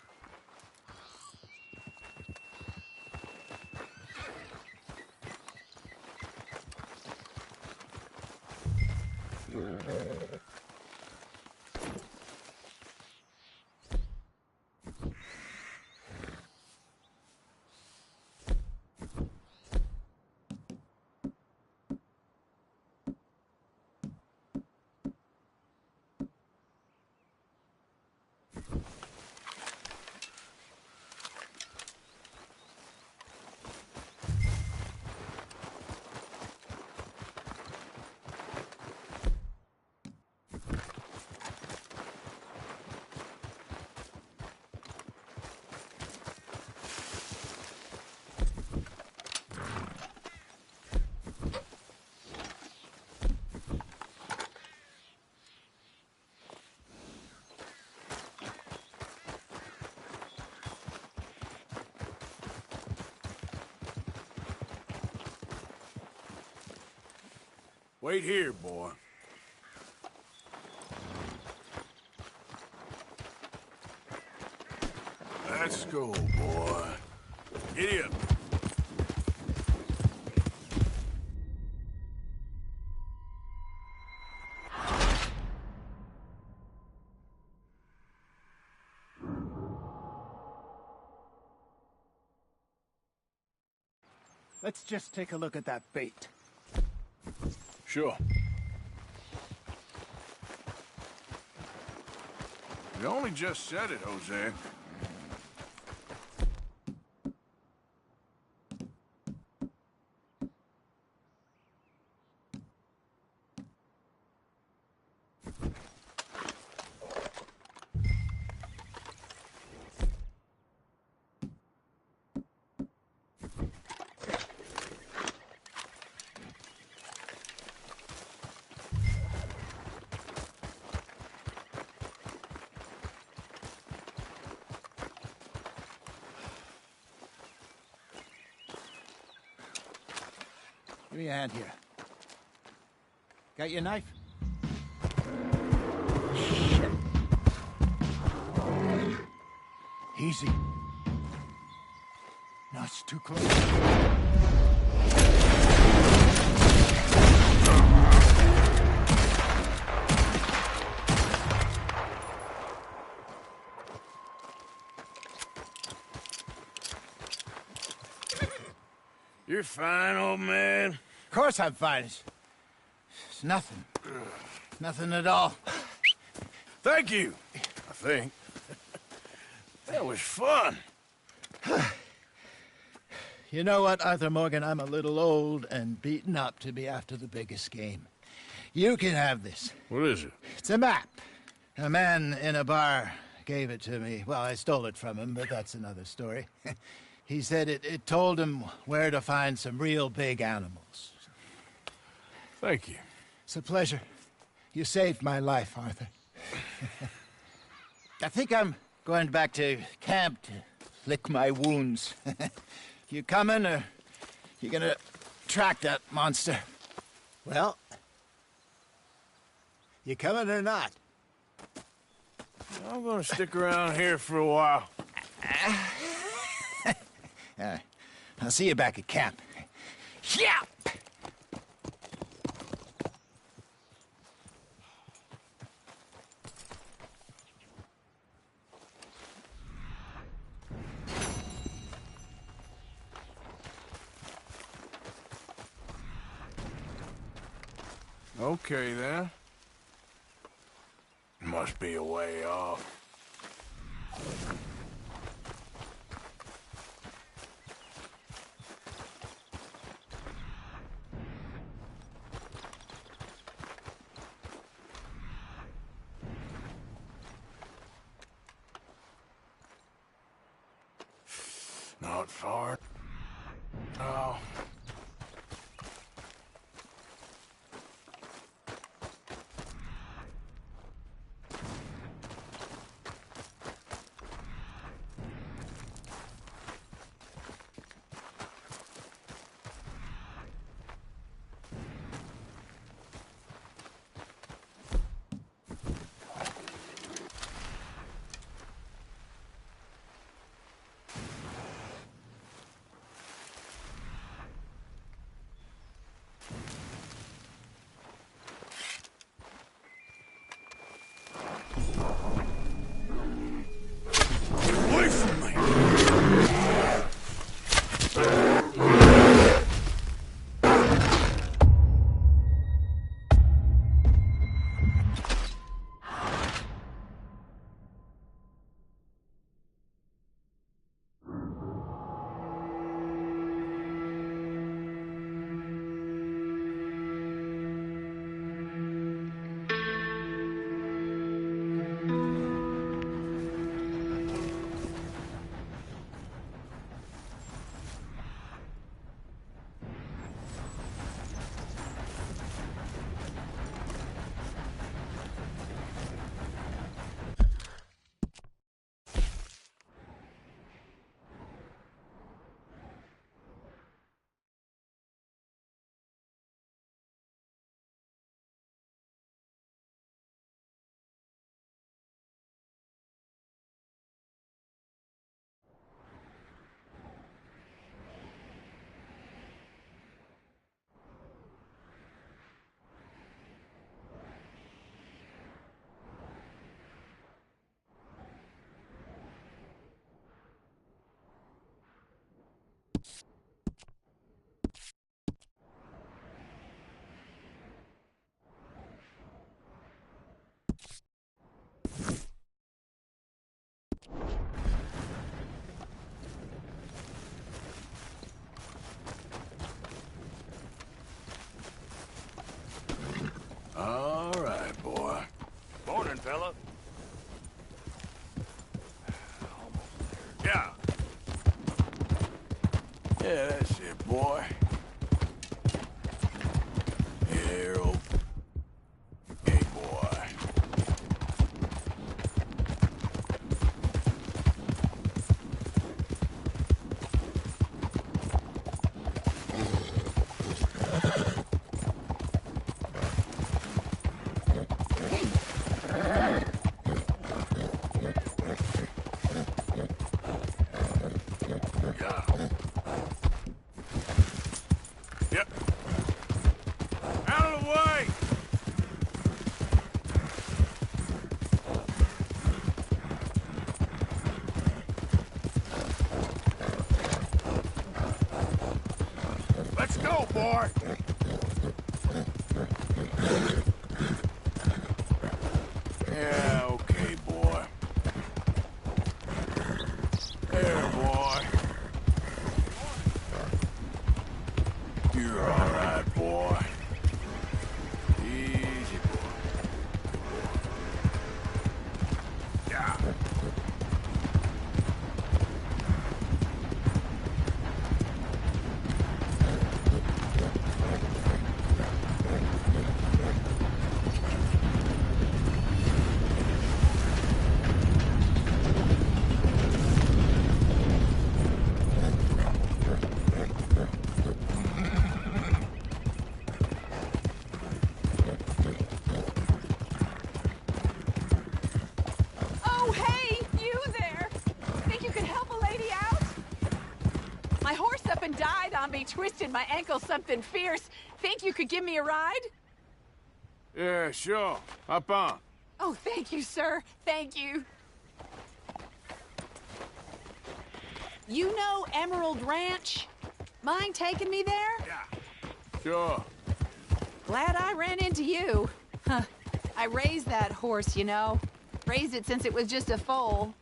Wait here, boy. Let's go, boy. Giddy up. Let's just take a look at that bait. Sure. We only just said it, Jose. Give me a hand here. Got your knife? Shit. Easy. No, it's too close. You're fine, old man. Of course I'm fine. It's nothing. Nothing at all. Thank you, I think. That was fun. You know what, Arthur Morgan? I'm a little old and beaten up to be after the biggest game. You can have this. What is it? It's a map. A man in a bar gave it to me. Well, I stole it from him, but that's another story. He said it told him where to find some real big animals. Thank you. It's a pleasure. You saved my life, Arthur. I think I'm going back to camp to lick my wounds. You coming, or you gonna track that monster? Well, you coming or not? I'm gonna stick around here for a while. All right. I'll see you back at camp. Yeah! Okay, then. Must be a way off. not far. Oh. Away from me! All right, boy. Morning, fella. Yeah. Yeah, that's it, boy. Here, okay, boy. Yep. Out of the way! Let's go, boy! Yeah, okay, boy. There, boy. You're all right, boy. Easy, boy. Yeah. Oh, hey, you there! Think you can help a lady out? My horse up and died on me, twisted my ankle something fierce. Think you could give me a ride? Yeah, sure. Hop on. Oh, thank you, sir. Thank you. You know Emerald Ranch? Mind taking me there? Yeah. Sure. Glad I ran into you. Huh. I raised that horse, you know. Raised it since it was just a foal.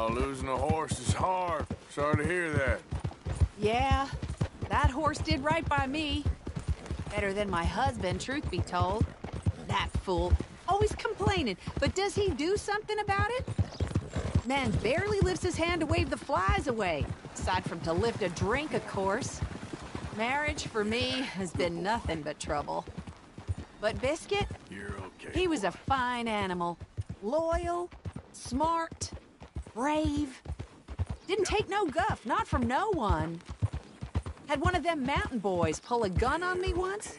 Losing a horse is hard. Sorry to hear that. Yeah, that horse did right by me. Better than my husband, truth be told. That fool. Always complaining, but does he do something about it? Man barely lifts his hand to wave the flies away. Aside from to lift a drink, of course. Marriage, for me, has been nothing but trouble. But Biscuit? You're okay. He was a fine animal. Loyal, smart, brave. Didn't take no guff, not from no one. Had one of them mountain boys pull a gun on me once.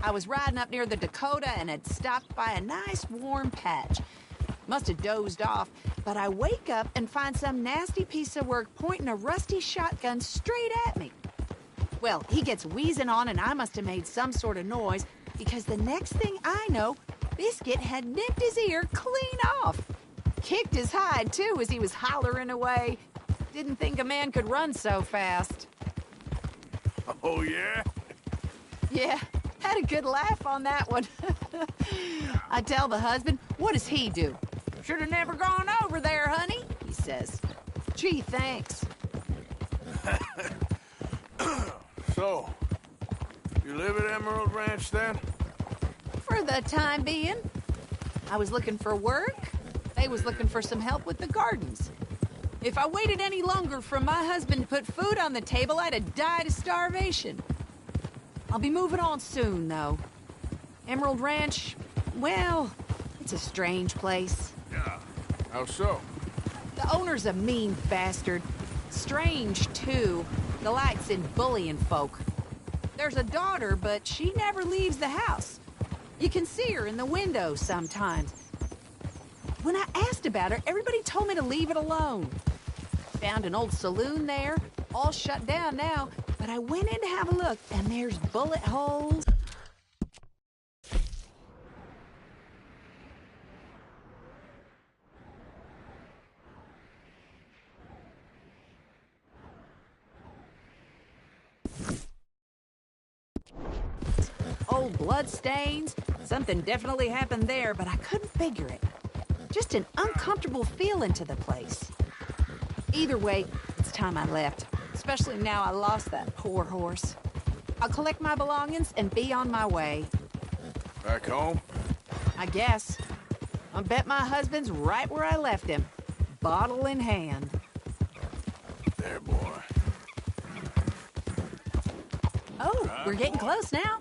I was riding up near the Dakota and had stopped by a nice warm patch. Must have dozed off, but I wake up and find some nasty piece of work pointing a rusty shotgun straight at me. Well, he gets wheezing on and I must have made some sort of noise, because the next thing I know, Biscuit had nipped his ear clean off. Kicked his hide, too, as he was hollering away. Didn't think a man could run so fast. Oh, yeah? Yeah, had a good laugh on that one. I tell the husband, what does he do? Should have never gone over there, honey, he says. Gee, thanks. So, you live at Emerald Ranch, then? For the time being. I was looking for work. They was looking for some help with the gardens. If I waited any longer for my husband to put food on the table, I'd have died of starvation. I'll be moving on soon, though. Emerald Ranch, well, it's a strange place. Yeah. How so? The owner's a mean bastard. Strange, too. Delights in bullying folk. There's a daughter, but she never leaves the house. You can see her in the window sometimes. When I asked about her, everybody told me to leave it alone. Found an old saloon there, all shut down now, but I went in to have a look, and there's bullet holes. Old bloodstains. Something definitely happened there, but I couldn't figure it. Just an uncomfortable feeling to the place. Either way, it's time I left. Especially now I lost that poor horse. I'll collect my belongings and be on my way. Back home? I guess. I bet my husband's right where I left him. Bottle in hand. There, boy. Oh, we're getting close now.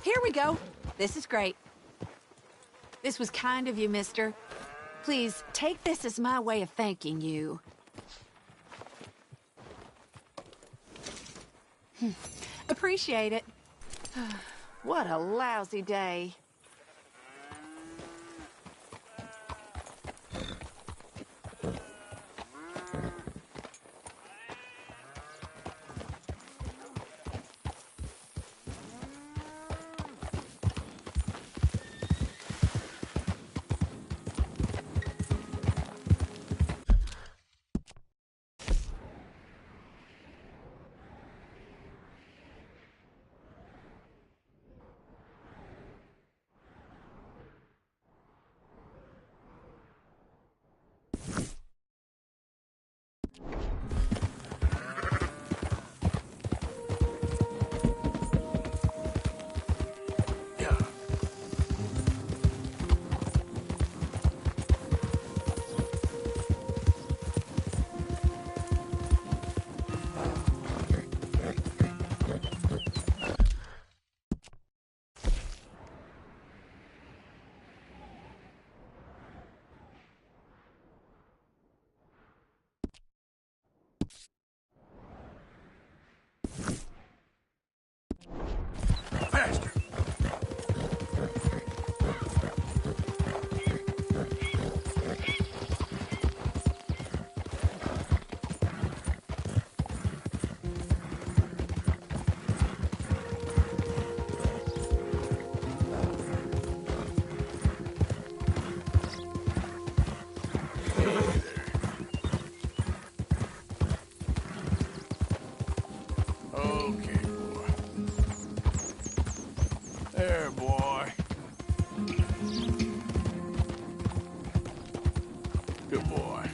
Here we go. This is great. This was kind of you, mister. Please, take this as my way of thanking you. Appreciate it. What a lousy day. There, boy. Good boy.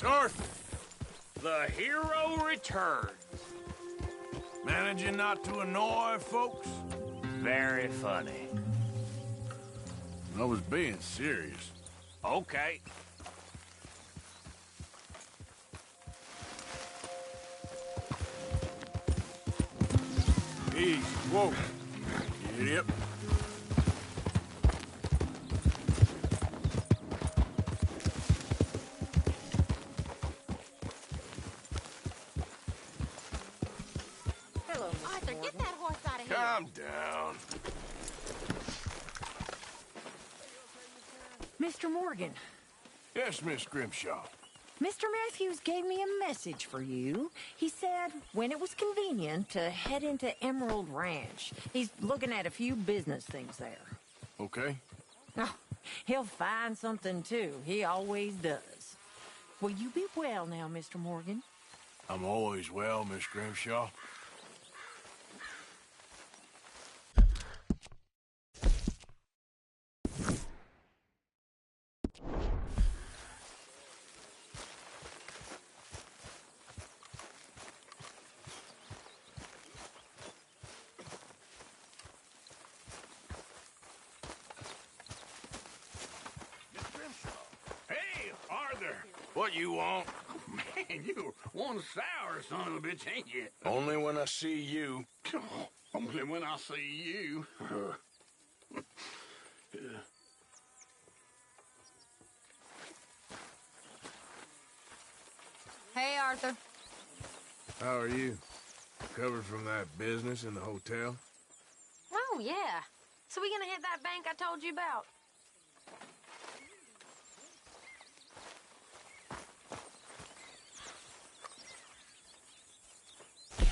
It's Arthur. The hero returns. Managing not to annoy folks? Very funny. I was being serious. Okay. Easy. Whoa. Idiot. Hello, Mr. Arthur, get that horse out of here. Calm down. Mr. Morgan, Yes, Miss Grimshaw. Mr. Matthews gave me a message for you. He said when it was convenient to head into Emerald Ranch. He's looking at a few business things there. Okay. Oh, he'll find something, too. He always does. Will you be well now, Mr. Morgan? I'm always well, Miss Grimshaw. Hey, Arthur. What you want? Man, you're one sour son of a bitch, ain't you? Only when I see you. Only when I see you. Hey, Arthur. How are you? Recovered from that business in the hotel? Oh, yeah. So we gonna hit that bank I told you about?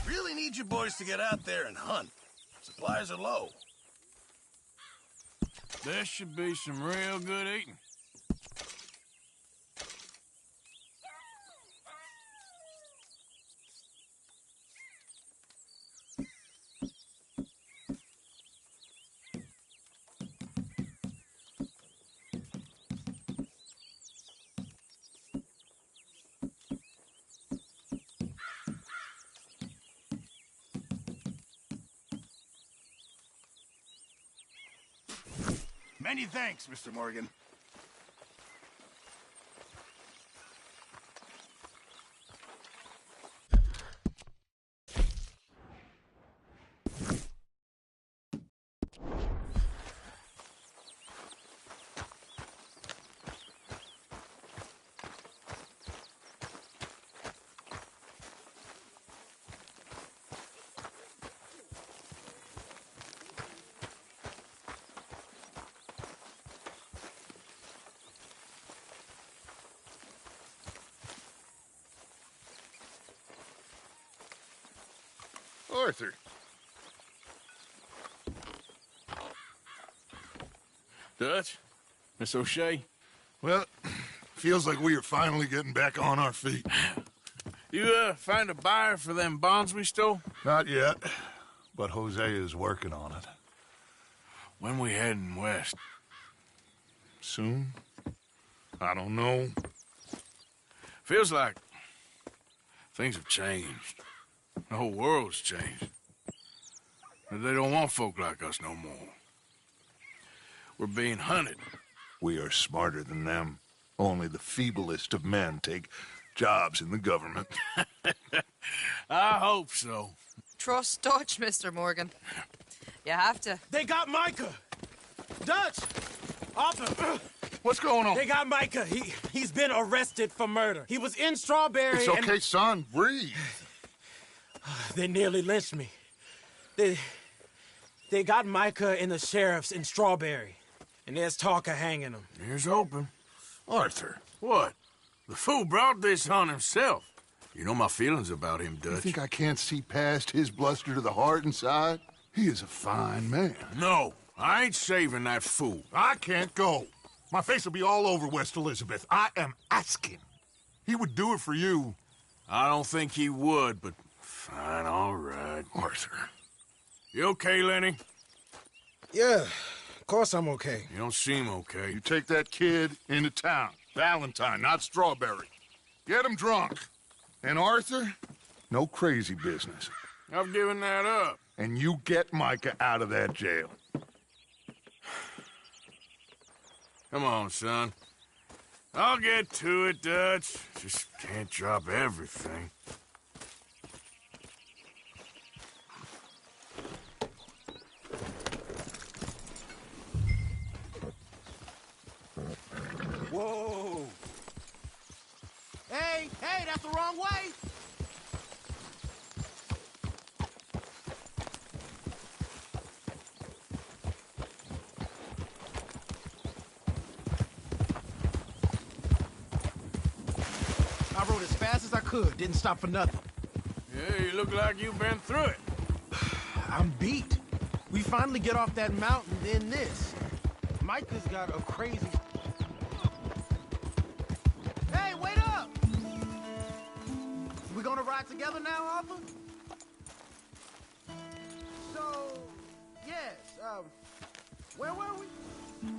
Really need you boys to get out there and hunt. Supplies are low. There should be some real good eating. Many thanks, Mr. Morgan. Arthur. Dutch? Miss O'Shea? Well, feels like we are finally getting back on our feet. You, find a buyer for them bonds we stole? Not yet, but Jose is working on it. When we heading west? Soon? I don't know. Feels like things have changed. The whole world's changed. They don't want folk like us no more. We're being hunted. We are smarter than them. Only the feeblest of men take jobs in the government. I hope so. Trust Dutch, Mr. Morgan. You have to. They got Micah! Dutch! Arthur! What's going on? They got Micah. He's been arrested for murder. He was in Strawberry. It's okay, son. Breathe. They nearly lynched me. They got Micah and the sheriffs in Strawberry. And there's talk of hanging him. Here's hoping. Arthur. What? The fool brought this on himself. You know my feelings about him, Dutch. You think I can't see past his bluster to the heart inside? He is a fine man. No, I ain't saving that fool. I can't go. My face will be all over West Elizabeth. I am asking. He would do it for you. I don't think he would, but fine, all right. Arthur. You okay, Lenny? Yeah, of course I'm okay. You don't seem okay. You take that kid into town. Valentine, not Strawberry. Get him drunk. And Arthur, no crazy business. I've given that up. And you get Micah out of that jail. Come on, son. I'll get to it, Dutch. Just can't drop everything. Whoa! Hey, that's the wrong way! I rode as fast as I could, didn't stop for nothing. Yeah, you look like you've been through it. I'm beat. We finally get off that mountain, then this. Micah's got a crazy... Hey, wait up! We gonna ride together now, Arthur? So, yes, where were we?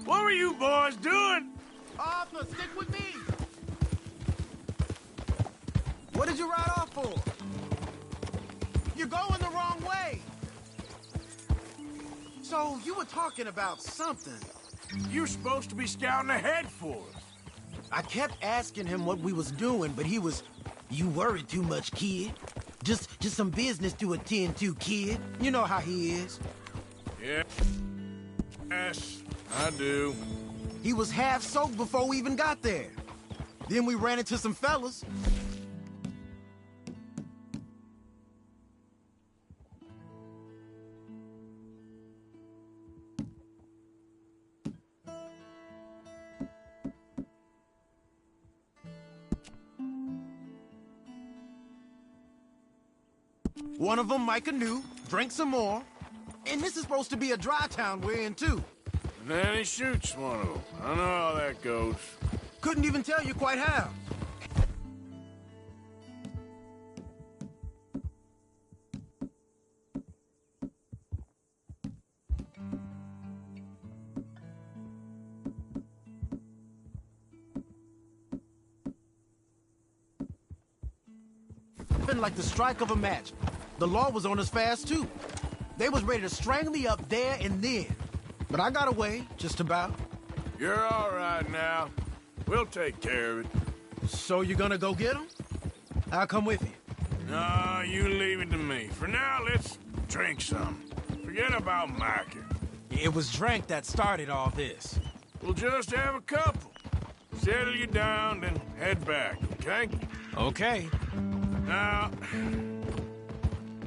What were you boys doing? Arthur, stick with me! What did you ride off for? You're going the wrong way! So, you were talking about something. You're supposed to be scouting ahead for us. I kept asking him what we was doing, but he was... You worry too much, kid. Just some business to attend to, kid. You know how he is. Yeah. Yes, I do. He was half soaked before we even got there. Then we ran into some fellas. One of them Micah knew, drank some more, and this is supposed to be a dry town we're in, too. And then he shoots one of them. I know how that goes. Couldn't even tell you quite how. Been like the strike of a match. The law was on us fast, too. They was ready to strangle me up there and then. But I got away, just about. You're all right now. We'll take care of it. So you gonna go get him? I'll come with you. No, you leave it to me. For now, let's drink some. Forget about Micah. It was drink that started all this. We'll just have a couple. Settle you down, then head back, okay? Okay. Now,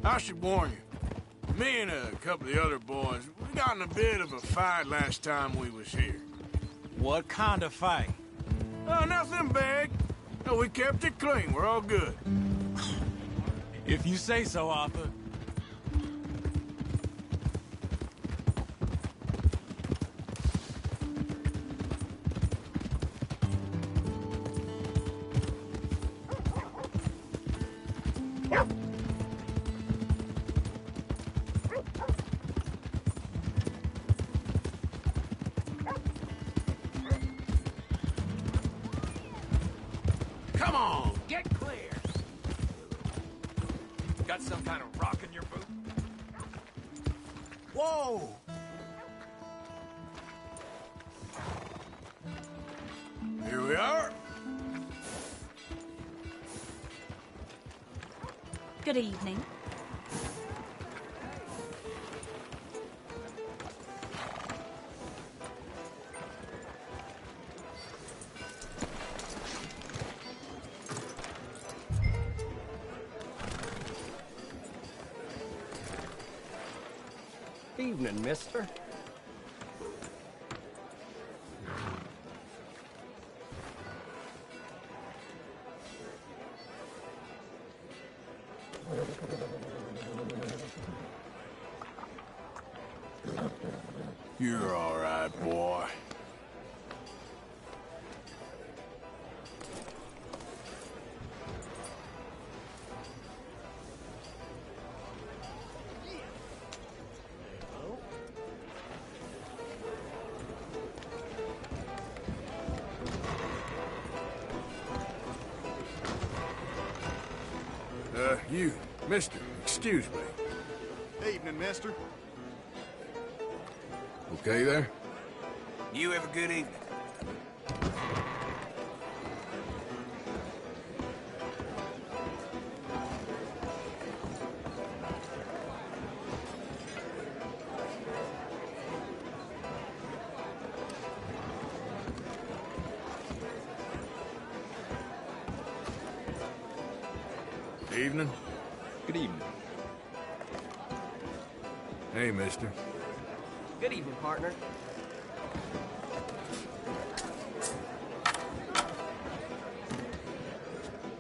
I should warn you. Me and a couple of the other boys, we got in a bit of a fight last time we was here. What kind of fight? Oh, nothing big. No, we kept it clean. We're all good. If you say so, Arthur. Come on, get clear. Got some kind of rock in your boot? Whoa! Here we are. Good evening. Evening, mister. You're all right, boy. you, mister, excuse me. Evening, mister. Okay there? You have a good evening. Evening. Good evening. Hey, mister. Good evening, partner.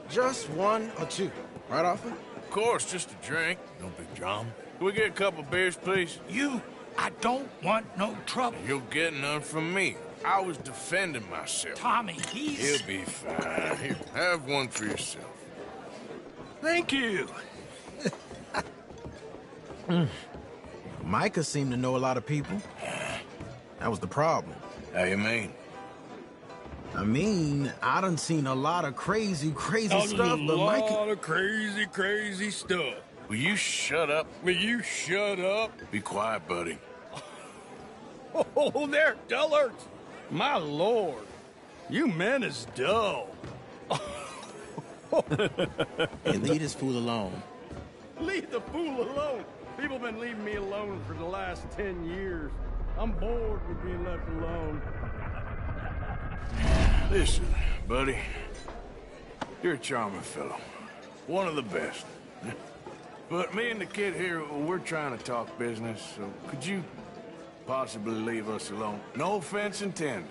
Just one or two. Right, Arthur? Of course, just a drink. No big drama. Can we get a couple beers, please? I don't want no trouble. You'll get none from me. I was defending myself. Tommy, he's... He'll be fine. Here, have one for yourself. Thank you. Micah seemed to know a lot of people. That was the problem. How you mean? I mean, I done seen a lot of crazy stuff, but Micah... A lot of crazy stuff. Will you shut up? Will you shut up? Be quiet, buddy. Oh, they're dullards. My lord. You men is dull. Hey, leave this fool alone. Leave the fool alone. People been leaving me alone for the last 10 years. I'm bored with being left alone. Listen, buddy. You're a charming fellow. One of the best. But me and the kid here, we're trying to talk business, so could you possibly leave us alone? No offense intended.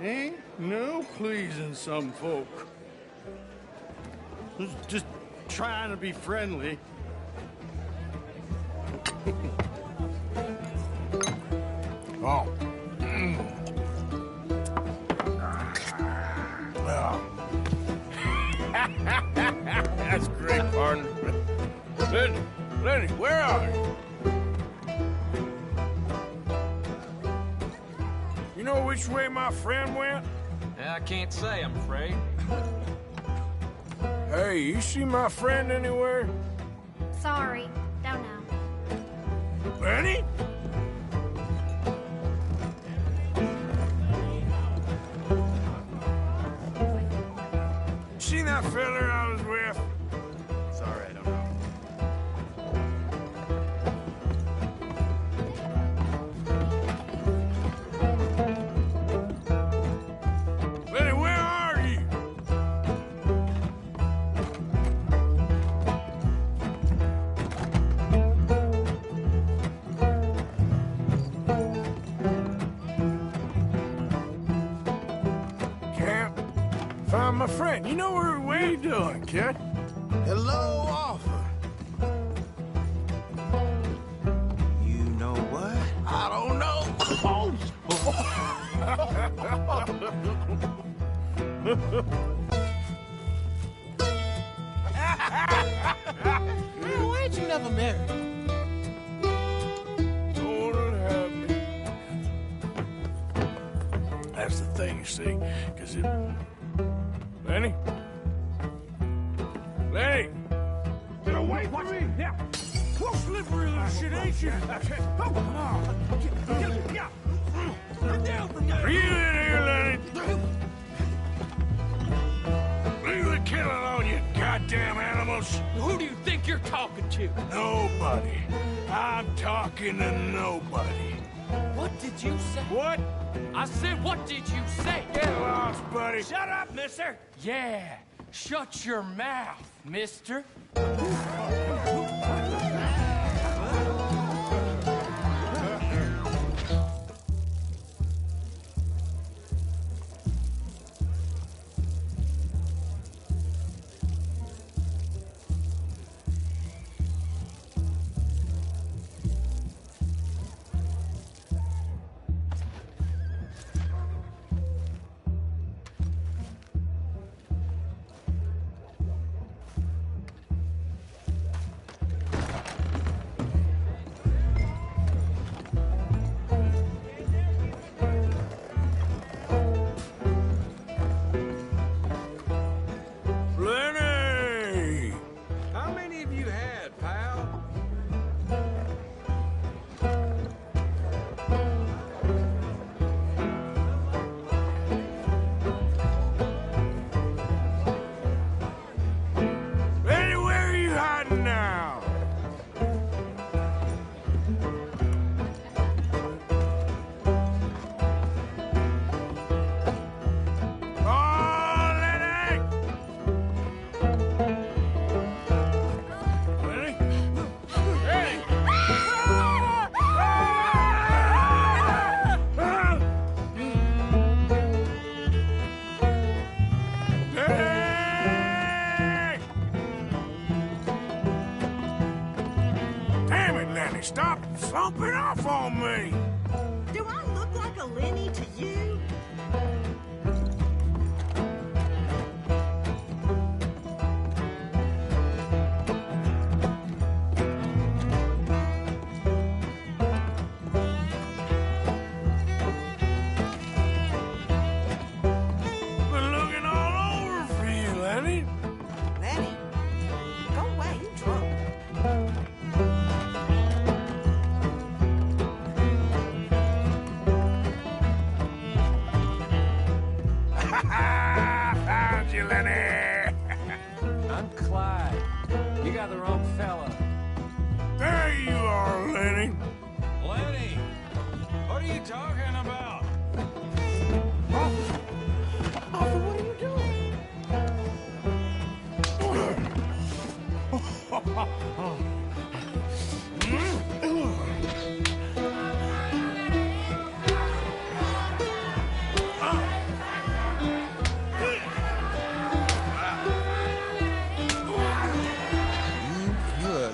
Ain't no pleasing some folk. Just trying to be friendly. Oh. That's great, partner. Lenny, where are you? You know which way my friend went? I can't say, I'm afraid. Hey, you see my friend anywhere? Sorry, don't know. Lenny? See that fella I was with? Sorry, I don't know. Lenny, where are you? Can't find my friend. You know what are you doing, kid? Hello, Arthur. You know what? I don't know. Why ain't you never married? Lord have me. That's the thing, you see, because it... Lenny? Lenny! Get away from me! Yeah! Well, slippery little shit, ain't you? Oh, come on! Get down from there! Are you in here, Lenny? Leave the kid alone, you goddamn animals! Who do you think you're talking to? Nobody. I'm talking to nobody. What did you say? What? I said, what did you say? Get lost, buddy. Shut up, mister! Yeah, shut your mouth, mister. stop slumping off on me! Do I look like a Lenny to you? Been looking all over for you, Lenny. Lenny? Go away, you drunk. Found you, Lenny! I'm Clyde. You got the wrong fella. There you are, Lenny. Lenny, what are you talking about? Arthur, what are you doing?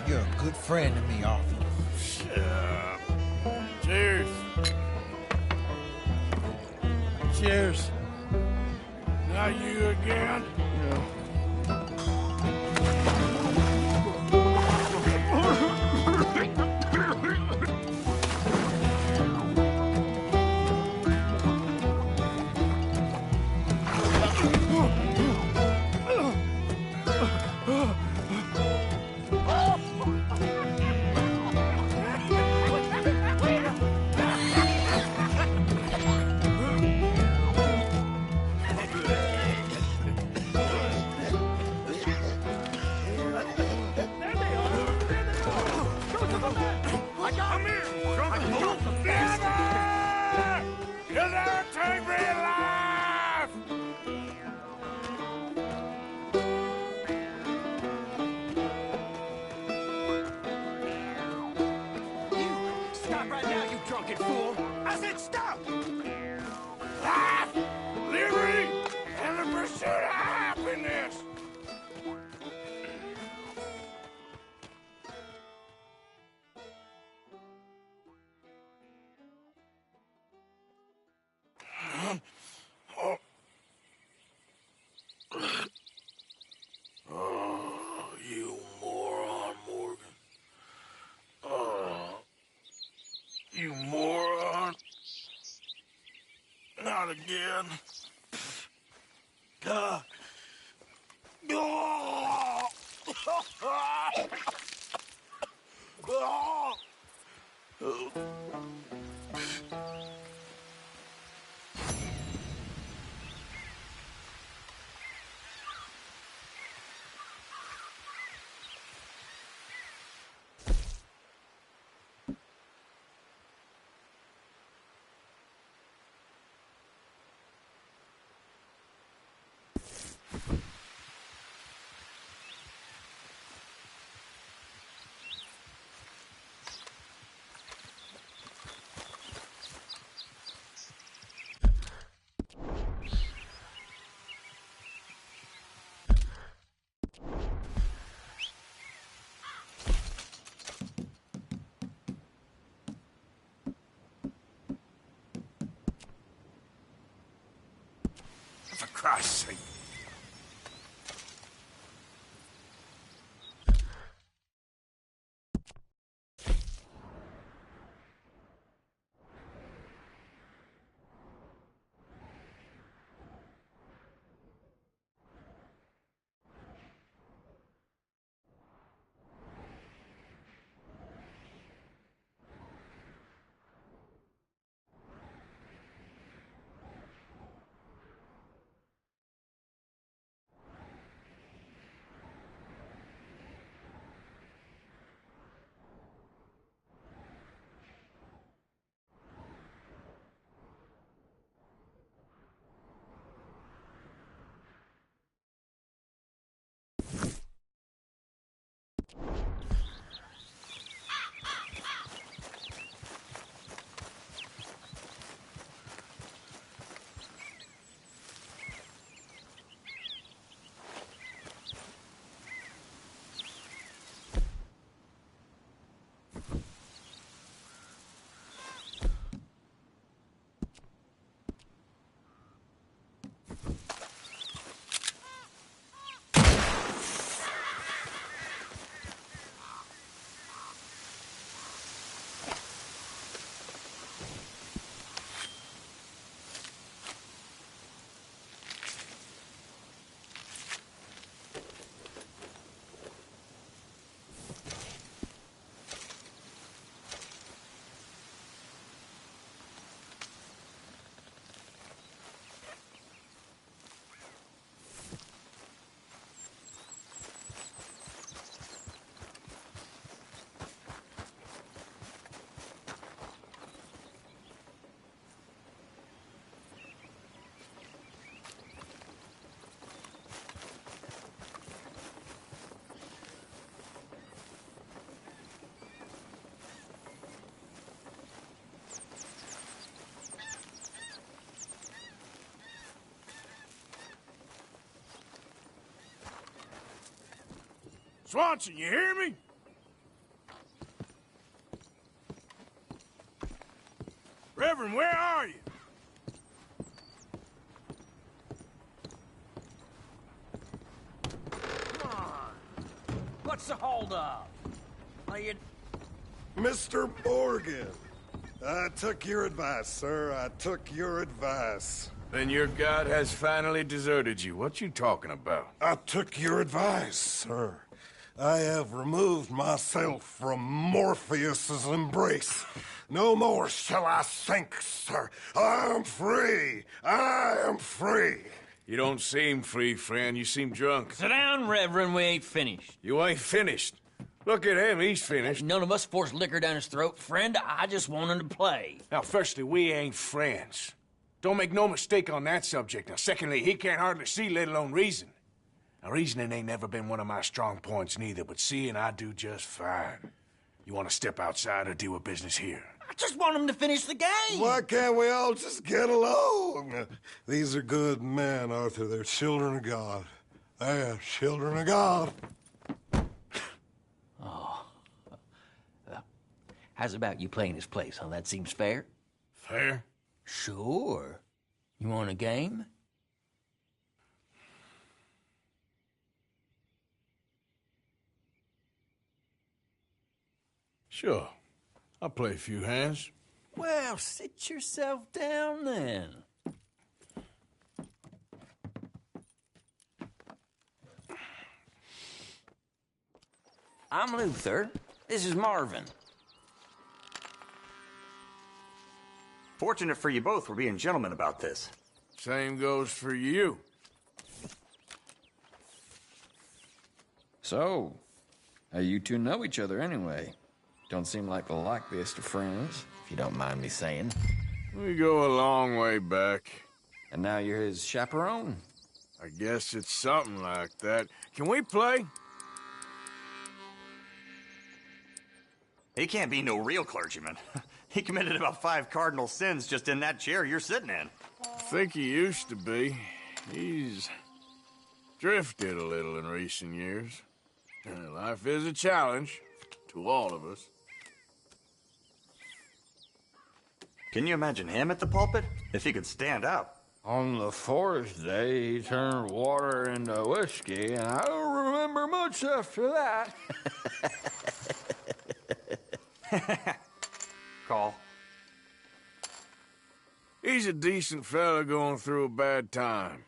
You're a good friend to me, Arthur. Cheers. Cheers. Now you again? Come here! Never! You'll never take me alive! Stop right now, you drunken fool! I said stop! Life, liberty, and the pursuit of happiness! Oh, you moron, Morgan. Oh, you moron. Not again. For Christ's sake. Swanson, you hear me? Reverend, where are you? Come on. What's the holdup? Are you... Mr. Morgan, I took your advice, sir. I took your advice. Then your god has finally deserted you. What you talking about? I took your advice, sir. I have removed myself from Morpheus's embrace. No more shall I sink, sir. I am free. I am free. You don't seem free, friend. You seem drunk. Sit down, Reverend. We ain't finished. You ain't finished. Look at him. He's finished. None of us forced liquor down his throat. Friend, I just want him to play. Now, firstly, we ain't friends. Don't make no mistake on that subject. Now, secondly, he can't hardly see, let alone reason. Now, reasoning ain't never been one of my strong points neither, but seeing I do just fine. You want to step outside or deal with business here? I just want him to finish the game. Why can't we all just get along? These are good men, Arthur. They're children of God. They're children of God. Oh. How's about you playing his place, huh? That seems fair? Fair? Sure. You want a game? Sure. I'll play a few hands. Well, sit yourself down then. I'm Luther. This is Marvin. Fortunate for you both we're being gentlemen about this. Same goes for you. So, how you two know each other anyway? Don't seem like the likeliest of friends, if you don't mind me saying. We go a long way back. And now you're his chaperone? I guess it's something like that. Can we play? He can't be no real clergyman. He committed about 5 cardinal sins just in that chair you're sitting in. I think he used to be. He's drifted a little in recent years. Life is a challenge to all of us. Can you imagine him at the pulpit? If he could stand up. On the 4th day, he turned water into whiskey, and I don't remember much after that. Call. He's a decent fella going through a bad time.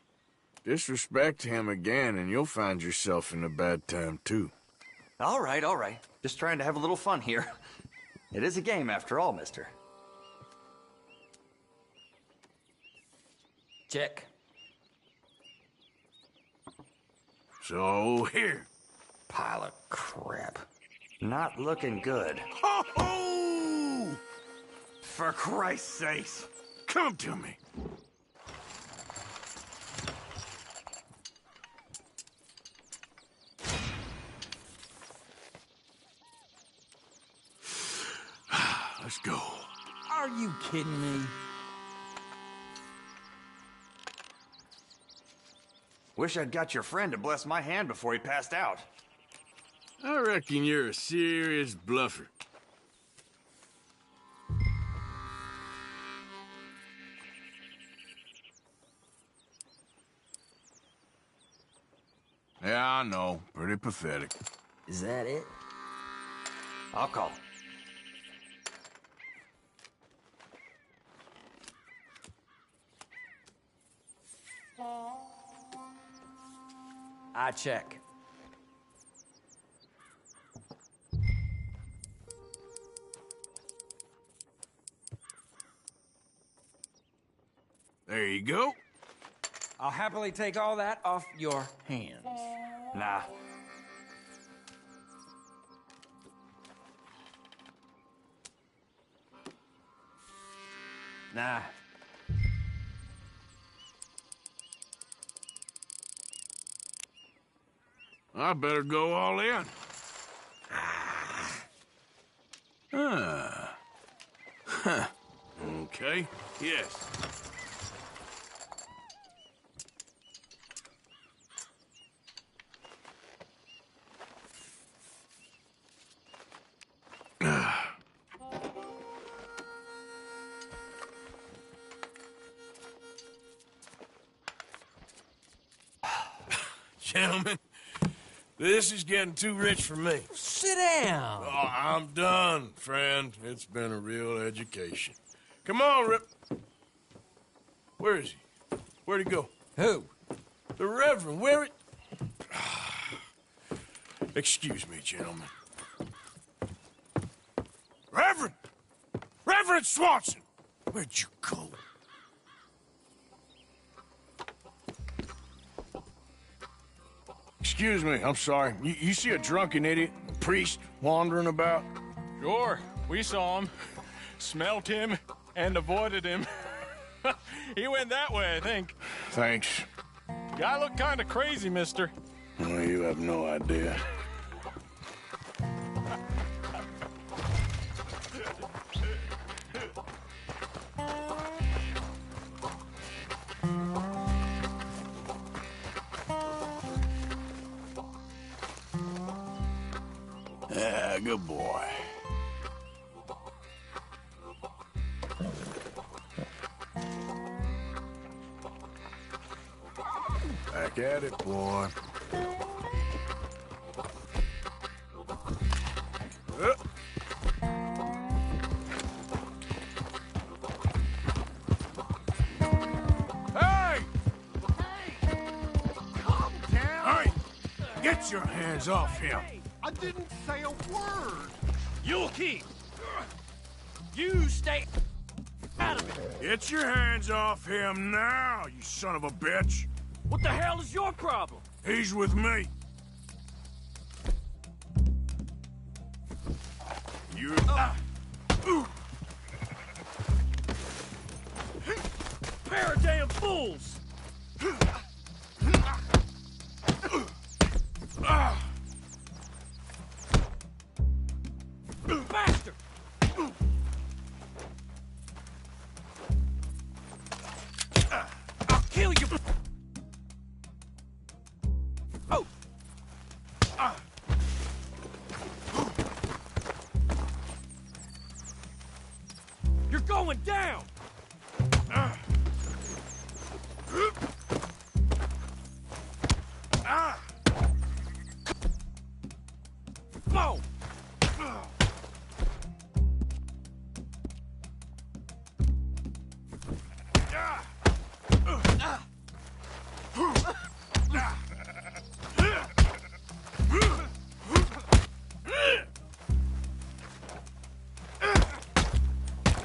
Disrespect him again, and you'll find yourself in a bad time, too. All right, all right. Just trying to have a little fun here. It is a game, after all, mister. Check. So, here. Pile of crap. Not looking good. Ho-ho! For Christ's sakes. Come to me. Let's go. Are you kidding me? Wish I'd got your friend to bless my hand before he passed out. I reckon you're a serious bluffer. Yeah, I know. Pretty pathetic. Is that it? I'll call. I check. There you go. I'll happily take all that off your hands. Nah. Nah. I better go all in. Huh. Okay, yes. Gentlemen, this is getting too rich for me. Sit down. Oh, I'm done, friend. It's been a real education. Come on, Rip. Where is he? Where'd he go? Who? The Reverend. Where it? Excuse me, gentlemen. Reverend! Reverend Swanson! Where'd you go? Excuse me, I'm sorry. You see a drunken idiot, a priest, wandering about? Sure, we saw him, smelt him, and avoided him. He went that way, I think. Thanks. Guy looked kind of crazy, mister. Well, you have no idea. Yeah, good boy. Back at it, boy. Hey! Calm down! Hey! Get your hands off him! I didn't say a word! You'll keep! You stay out of it! Get your hands off him now, you son of a bitch! What the hell is your problem? He's with me. You... Pair of damn fools! Bastard! I'll kill you! Oh! You're going down! Come on!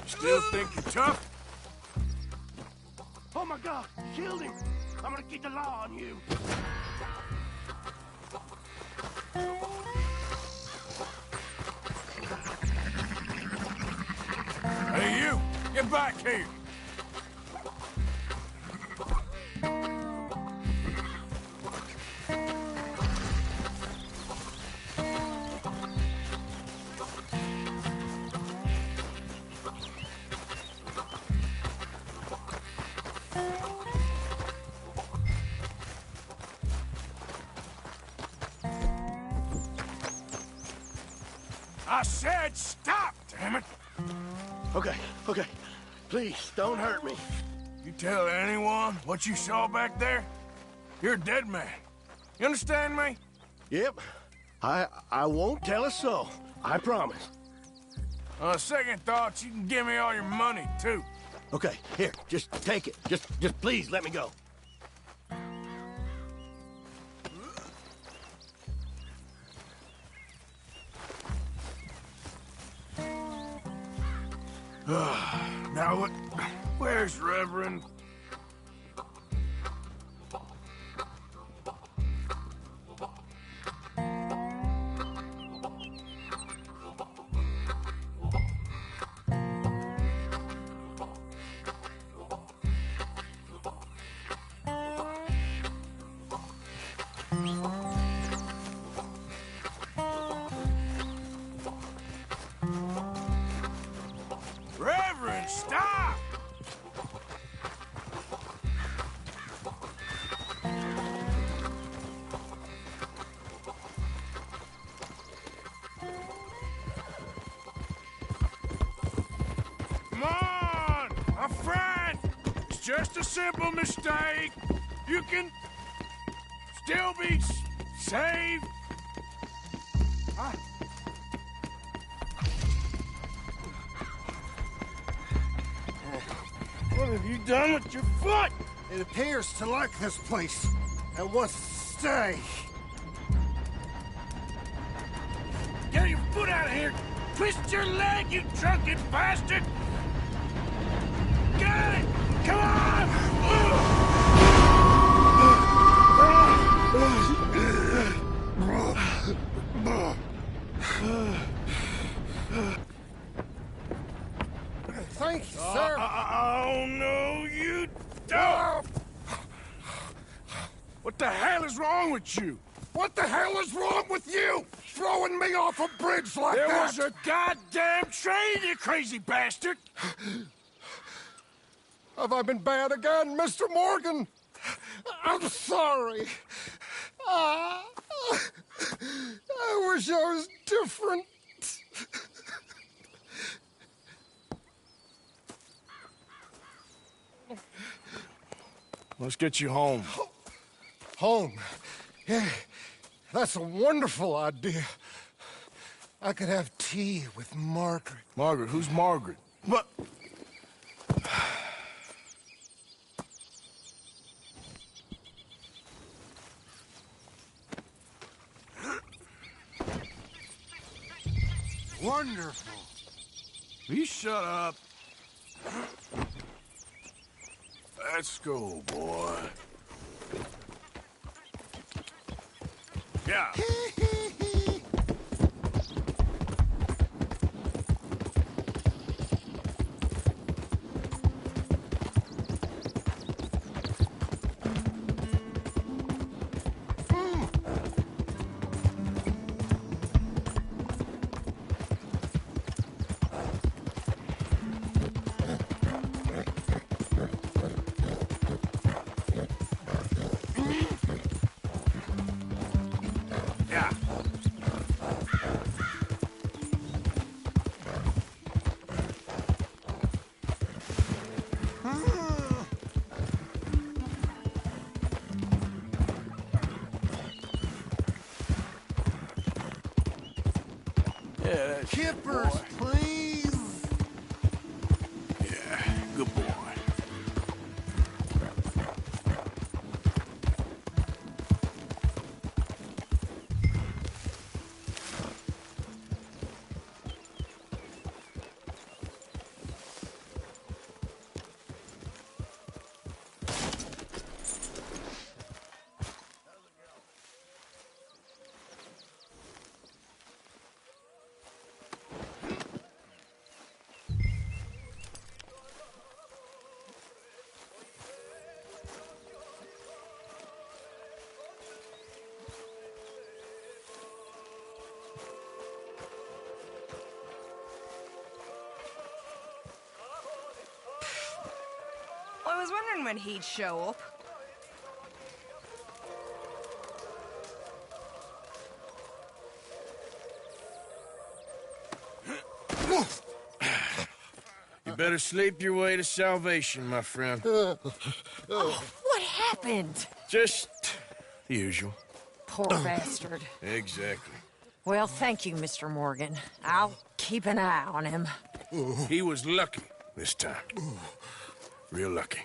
Still think you're tough? Oh my God! Killed him! I'm gonna get the law on you! Hey, you! Get back here! I said stop, damn it! Okay, okay. Please, don't hurt me. You tell anyone what you saw back there? You're a dead man. You understand me? Yep. I won't tell a soul. I promise. On second thoughts, you can give me all your money, too. Okay, here, just take it. Just please let me go. Now what? Where's Reverend? Reverend, stop! Come on, my friend! It's just a simple mistake. You can still be saved? Huh? What have you done with your foot? It appears to like this place and wants to stay. Get your foot out of here! Twist your leg, you drunken bastard! Get it! Come on! Thank you, sir. Oh, no, you don't! What the hell is wrong with you? What the hell is wrong with you? Throwing me off a bridge like that? There was a goddamn train, you crazy bastard! Have I been bad again, Mr. Morgan? I'm sorry. I wish I was different. Let's get you home. Home? Yeah, that's a wonderful idea. I could have tea with Margaret. Margaret? Who's Margaret? What? Wonderful. Will you shut up? Let's go, boy. Yeah. Kippers, please. Yeah, good boy. I was wondering when he'd show up. You better sleep your way to salvation, my friend. Oh, what happened? Just the usual. Poor bastard. Exactly. Well, thank you, Mr. Morgan. I'll keep an eye on him. He was lucky this time. Real lucky.